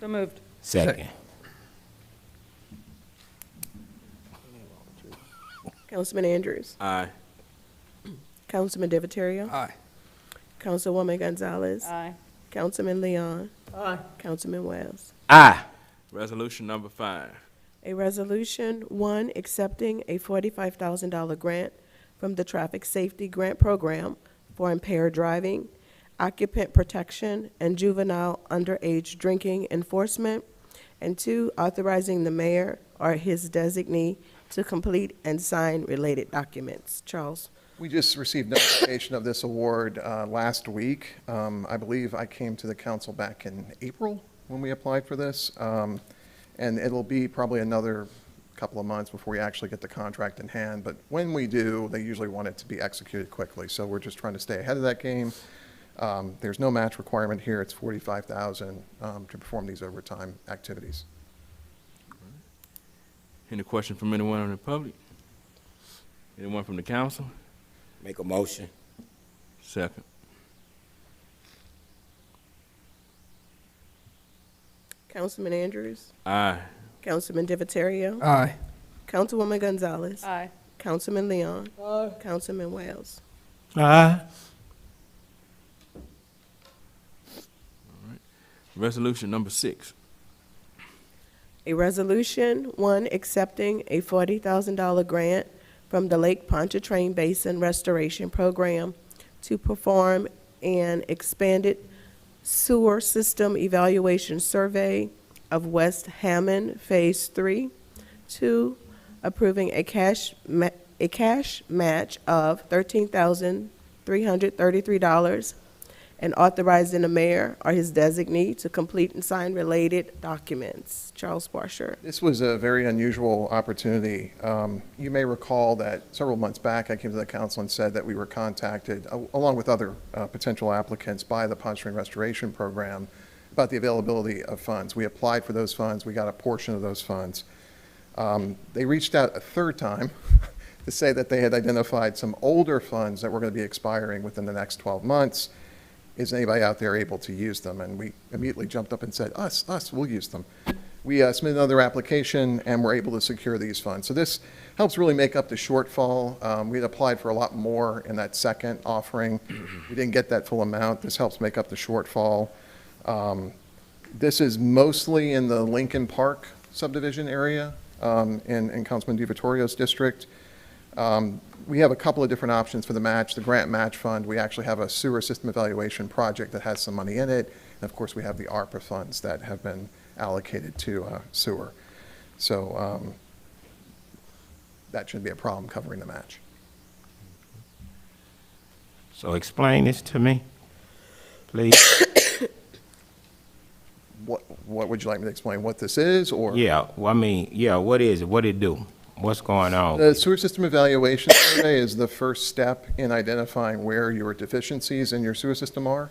So moved. Second. Councilman Andrews. Aye. Councilman Divatario. Aye. Councilwoman Gonzalez. Aye. Councilman Leon. Aye. Councilman Wells. Aye. Resolution number 5. A resolution, 1, accepting a $45,000 grant from the Traffic Safety Grant Program for impaired driving, occupant protection, and juvenile underage drinking enforcement, and 2, authorizing the mayor or his designee to complete and sign related documents. Charles. We just received notification of this award last week. I believe I came to the council back in April when we applied for this. And it'll be probably another couple of months before we actually get the contract in hand. But when we do, they usually want it to be executed quickly. So we're just trying to stay ahead of that game. There's no match requirement here. It's $45,000 to perform these overtime activities. Any question from anyone in the public? Anyone from the council? Make a motion. Second. Councilman Andrews. Aye. Councilman Divatario. Aye. Councilwoman Gonzalez. Aye. Councilman Leon. Councilman Wells. Aye. Resolution number 6. A resolution, 1, accepting a $40,000 grant from the Lake Pontchartrain Basin Restoration Program to perform an expanded sewer system evaluation survey of West Hammond Phase 3. 2, approving a cash match of $13,333 and authorizing the mayor or his designee to complete and sign related documents. Charles Barsher. This was a very unusual opportunity. You may recall that several months back, I came to the council and said that we were contacted, along with other potential applicants, by the Pontchartrain Restoration Program about the availability of funds. We applied for those funds. We got a portion of those funds. They reached out a third time to say that they had identified some older funds that were going to be expiring within the next 12 months. Is anybody out there able to use them? And we immediately jumped up and said, us, we'll use them. We submitted another application and were able to secure these funds. So this helps really make up the shortfall. We had applied for a lot more in that second offering. We didn't get that full amount. This helps make up the shortfall. This is mostly in the Lincoln Park subdivision area in Councilman DiVittorio's district. We have a couple of different options for the match. The grant match fund, we actually have a sewer system evaluation project that has some money in it. And of course, we have the ARPA funds that have been allocated to sewer. So that shouldn't be a problem covering the match. So explain this to me, please. What would you like me to explain? What this is, or? Yeah, well, I mean, yeah, what is it? What did it do? What's going on? The sewer system evaluation survey is the first step in identifying where your deficiencies in your sewer system are.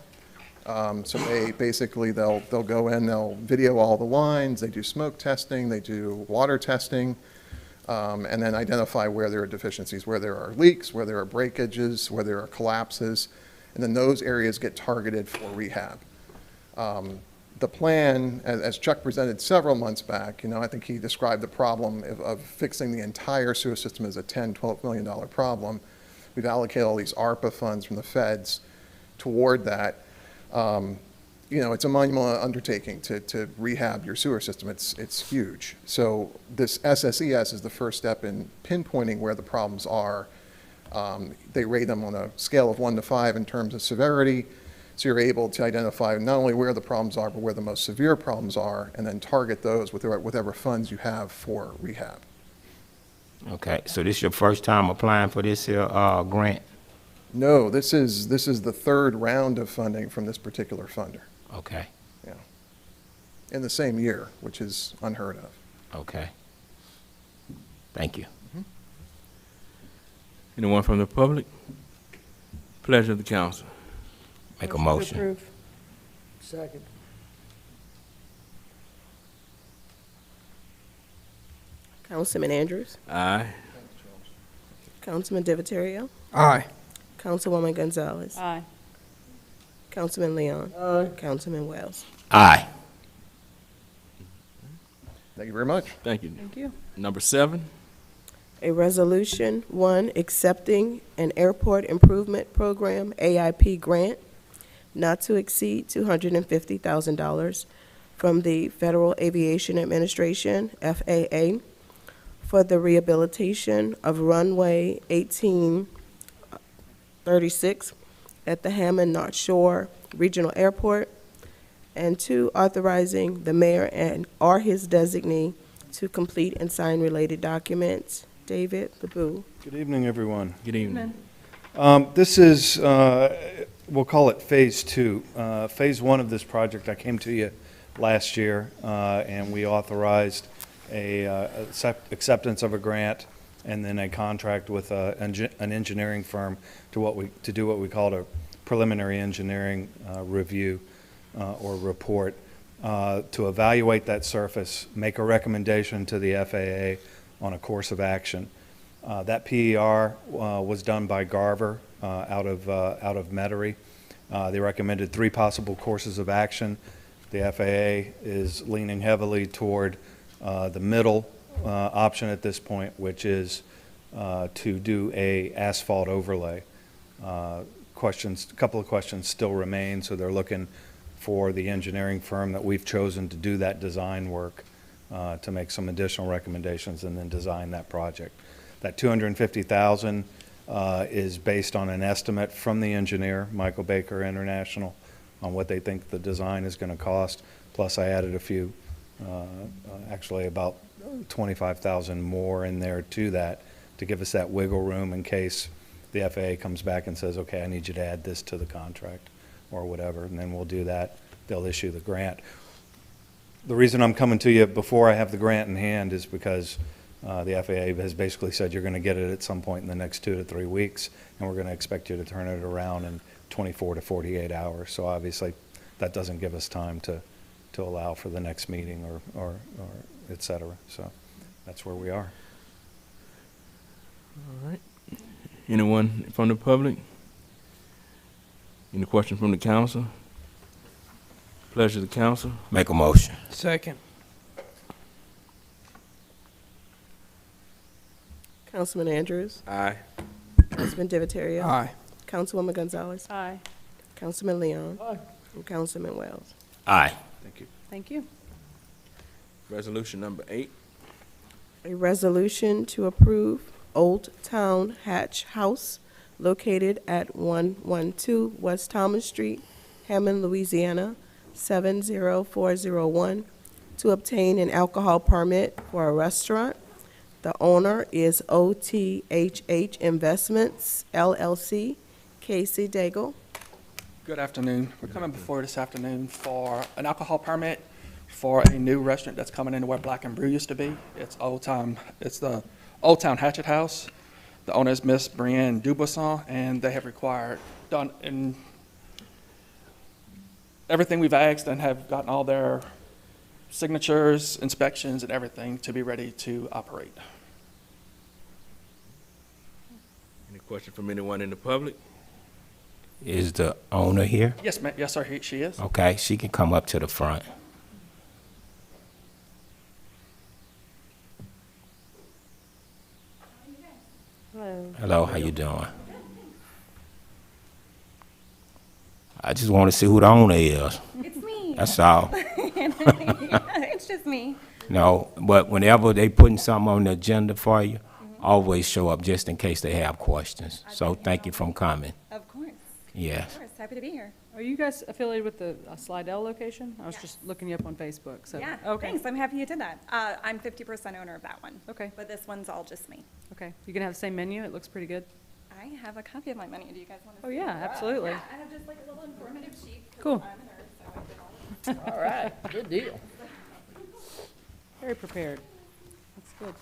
So they basically, they'll go in, they'll video all the lines, they do smoke testing, they do water testing. and then identify where there are deficiencies, where there are leaks, where there are breakages, where there are collapses, and then those areas get targeted for rehab. The plan, as Chuck presented several months back, I think he described the problem of fixing the entire sewer system as a $10, $12 million problem. We've allocated all these ARPA funds from the feds toward that. It's a monumental undertaking to rehab your sewer system. It's huge. So this SSES is the first step in pinpointing where the problems are. They rate them on a scale of 1 to 5 in terms of severity. So you're able to identify not only where the problems are, but where the most severe problems are, and then target those with whatever funds you have for rehab. Okay, so this your first time applying for this here, grant? No, this is the third round of funding from this particular funder. Okay, Yeah, in the same year, which is unheard of. okay. Thank you. Anyone from the public? Pleasure of the council. Make a Motion to motion. approve. Second. Councilman Andrews, Aye. Councilman Divatario, Aye. Councilwoman Gonzalez, Aye. Councilman Leon, Aye. Councilman Wells. Aye. Thank you very much. Thank you. Thank you. Number 7, A resolution, 1, accepting an airport improvement program, AIP grant, not to exceed $250,000 from the Federal Aviation Administration, FAA, for the rehabilitation of runway 1836 at the Hammond North Shore Regional Airport, and 2, authorizing the mayor or his designee to complete and sign related documents. David LeBou. Good evening, everyone. good evening. This is, we'll call it Phase 2. Phase 1 of this project, I came to you last year, and we authorized acceptance of a grant and then a contract with an engineering firm to do what we called a preliminary engineering review or report to evaluate that surface, make a recommendation to the FAA on a course of action. That PER was done by Garver out of Metairie. They recommended 3 possible courses of action. The FAA is leaning heavily toward the middle option at this point, which is to do a asphalt overlay. A couple of questions still remain, so they're looking for the engineering firm that we've chosen to do that design work to make some additional recommendations and then design that project. That $250,000 is based on an estimate from the engineer, Michael Baker International, on what they think the design is going to cost. Plus, I added a few, actually about $25,000 more in there to that to give us that wiggle room in case the FAA comes back and says, okay, I need you to add this to the contract or whatever, and then we'll do that. They'll issue the grant. The reason I'm coming to you before I have the grant in hand is because the FAA has basically said you're going to get it at some point in the next 2 to 3 weeks, and we're going to expect you to turn it around in 24 to 48 hours. So obviously, that doesn't give us time to allow for the next meeting or et cetera. So that's where we are. All right. Anyone from the public? Any questions from the council? Pleasure of the council. Make a motion. Second. Councilman Andrews, Aye. Councilman Divatario, Aye. Councilwoman Gonzalez, Aye. Councilman Leon, Aye. and Councilman Wells. Aye. Thank you. Thank you. Resolution number 8. A resolution to approve Old Town Hatch House located at 112 West Thomas Street, Hammond, Louisiana, 70401, to obtain an alcohol permit for a restaurant. The owner is OTHH Investments, LLC, Casey Daigle. Good afternoon. We're coming before this afternoon for an alcohol permit for a new restaurant that's coming into where Black and Brew used to be. It's the Old Town Hatchet House. The owner is Miss Brienne Dubuisson, and they have done in everything we've asked and have gotten all their signatures, inspections, and everything to be ready to operate. Question from anyone in the public? Is the owner here? Yes, ma'am, yes, sir, she is. Okay, she can come up to the front. Hello. Hello, how you doing? I just want to see who the owner is. It's me. That's all. It's just me. No, but whenever they putting something on the agenda for you, always show up just in case they have questions. So thank you for coming. Of course. Yes. Of course. Happy to be here. Are you guys affiliated with the Slidell location? I was just looking you up on Facebook, so. Yeah. Okay. Thanks. I'm happy you did that. I'm 50% owner of that one. Okay. But this one's all just me. Okay. You gonna have the same menu? It looks pretty good. I have a copy of my menu. Do you guys want to Oh, see yeah, it? absolutely. Yeah, I have just like a little informative sheet. 'cause Cool. I'm a nerd, so I did all of it. All right, good deal. Very prepared. That's good.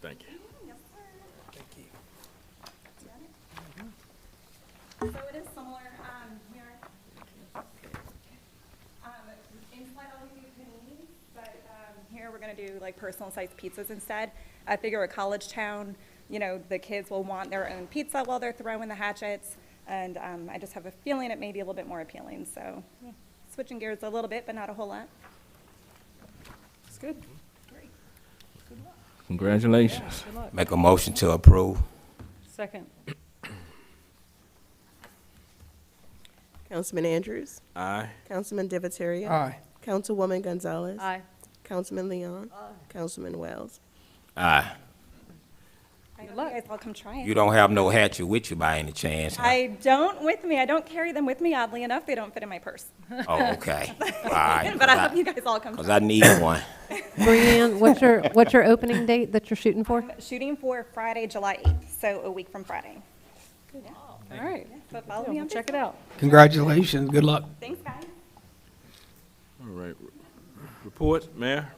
Thank you. Yes, sir. Thank you. So it is similar, here. In Slidell we do paninis, but, here we're gonna do like personal sized pizzas instead. I figure a college town, you know, the kids will want their own pizza while they're throwing the hatchets. And, I just have a feeling it may be a little bit more appealing, so switching gears a little bit, but not a whole lot. It's good. Congratulations. Good luck. Make a motion to approve. Second. Councilman Andrews. Aye. Councilman Divatario. Aye. Councilwoman Gonzalez. Aye. Councilman Leon. Councilman Wells. Aye. I hope you guys all come try it. You don't have no hatchet with you by any chance? Huh? I don't with me. I don't carry them with me. Oddly enough, they don't fit in my purse. Oh, okay. All right. But I hope you guys all come Because try I it. need one. Brianne, what's your opening date that you're shooting for? Shooting for Friday, July 8th, so a week from Friday. Yeah. All right. So follow Yeah, me we'll on check it Facebook. out. Congratulations, good luck. Thanks, guys. All right. Reports, Mayor?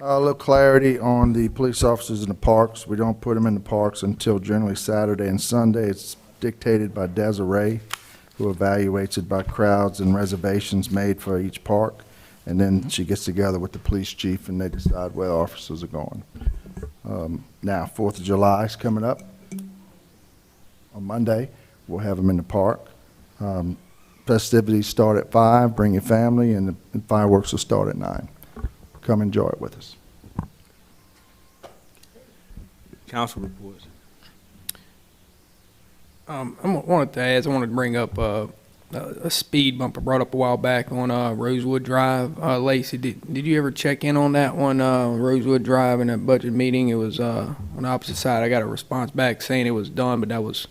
A little clarity on the police officers in the parks. We don't put them in the parks until generally Saturday and Sunday. It's dictated by Desiree, who evaluates it by crowds and reservations made for each park. And then she gets together with the police chief and they decide where officers are going. Now, 4th of July is coming up. On Monday, we'll have them in the park. Festivities start at 5, bring your family, and the fireworks will start at 9. Come enjoy it with us. Council reports. I wanted to bring up a speed bump I brought up a while back on Rosewood Drive. Lacey, did you ever check in on that one, Rosewood Drive, in that budget meeting? It was on the opposite side. I got a response back saying it was done, but that was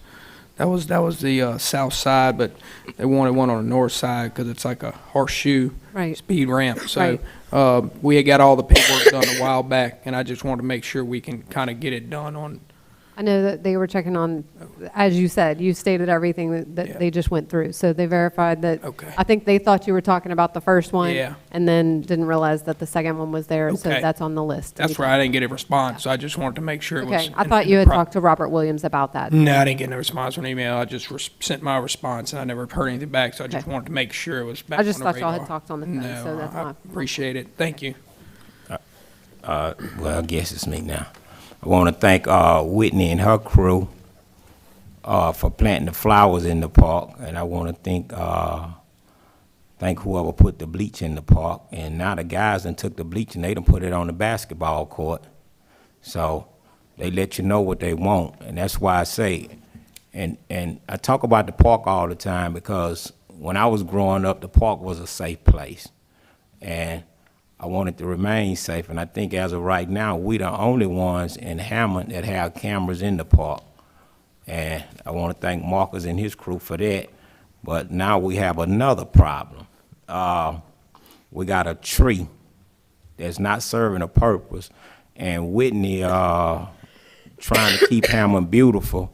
the south side, but they wanted one on the north side because it's like a horseshoe Right. speed ramp. So Right. we had got all the paperwork done a while back, and I just wanted to make sure we can kind of get it done on. I know that they were checking on, as you said, you stated everything Yeah. that they just went through. So they verified that. Okay. I think they thought you were talking about the first one. Yeah. And then didn't realize that the second one was there. So Okay. that's on the list. to That's be where done. I didn't get a response, so I just wanted to make sure it was. Okay. I in- thought in you had pro- talked to Robert Williams about that. No, I didn't get no response on email. I just sent my response, and I never heard anything back, so I just Okay. wanted to make sure it was back I on just the thought y'all had radar. talked on the phone, No, so that's I fine. appreciate it. Thank you. Well, I guess it's me now. I want to thank Whitney and her crew for planting the flowers in the park, and I want to thank whoever put the bleach in the park. And now the guys done took the bleach and they done put it on the basketball court. So they let you know what they want, and that's why I say, and I talk about the park all the time because when I was growing up, the park was a safe place, and I want it to remain safe. And I think as of right now, we the only ones in Hammond that have cameras in the park. And I want to thank Marcus and his crew for that. But now we have another problem. We got a tree that's not serving a purpose. And Whitney trying to keep Hammond beautiful.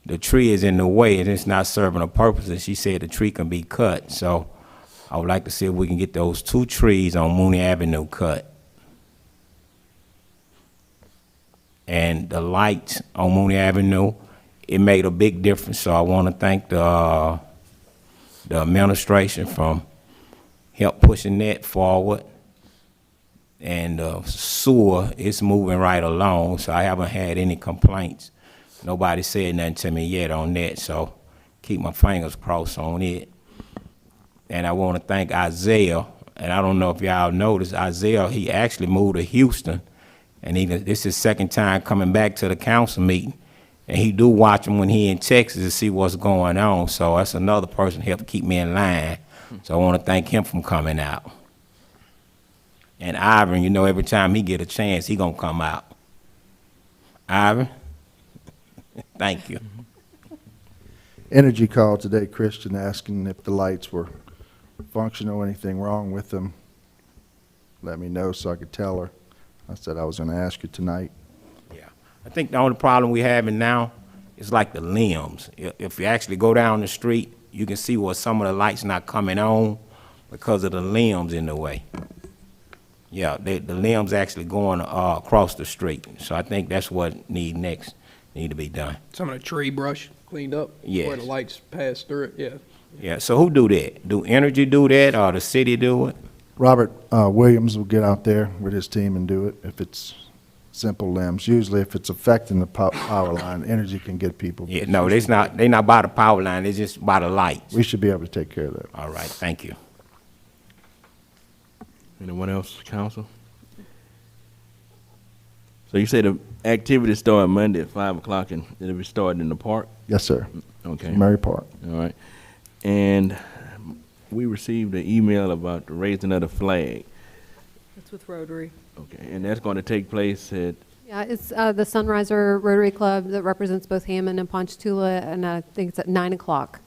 The tree is in the way and it's not serving a purpose. And she said the tree can be cut. So I would like to see if we can get those 2 trees on Mooney Avenue cut. And the lights on Mooney Avenue, it made a big difference. So I want to thank the administration from help pushing that forward. And sewer is moving right along, so I haven't had any complaints. Nobody said nothing to me yet on that, so keep my fingers crossed on it. And I want to thank Isaiah, and I don't know if y'all noticed, Isaiah, he actually moved to Houston, and this is his second time coming back to the council meeting. And he do watch him when he in Texas to see what's going on, so that's another person who helped keep me in line. So I want to thank him for coming out. And Ivan, you know, every time he get a chance, he gonna come out. Ivan, thank you. Energy called today, Christian, asking if the lights were functional, anything wrong with them. Let me know so I could tell her. I said I was gonna ask you tonight. Yeah, I think the only problem we having now is like the limbs. If you actually go down the street, you can see where some of the lights not coming on because of the limbs in the way. Yeah, the limbs actually going across the street. So I think that's what need to be done. Some of the tree brush cleaned up? Yes. Where the lights pass through it, yeah. Yeah, so who do that? Do Energy do that or the city do it? Robert Williams will get out there with his team and do it if it's simple limbs. Usually if it's affecting the power line, Energy can get people. Yeah, no, they not by the power line, it's just by the lights. We should be able to take care of that. All right, thank you. Anyone else, council? So you say the activities start Monday at 5 o'clock and it'll be starting in the park? Yes, sir. Okay. Murray Park. All right. And we received an email about the raising of the flag. It's with Rotary. Okay, and that's going to take place at, Yeah, it's the Sunriser Rotary Club that represents both Hammond and Ponchatoula, and I think it's at 9 o'clock.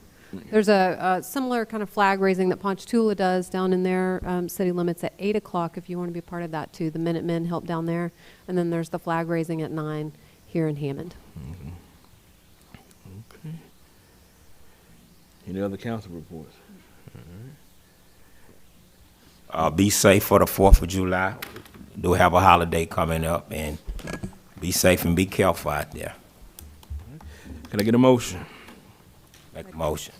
There's a similar kind of flag raising that Ponchatoula does down in their city limits at 8 o'clock if you want to be part of that too. The Minutemen help down there. And then there's the flag raising at 9 here in Hammond. okay. Any other council reports? Be safe for the 4th of July. Do have a holiday coming up, and be safe and be careful out there. Can I get a motion? Make a motion.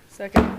Second.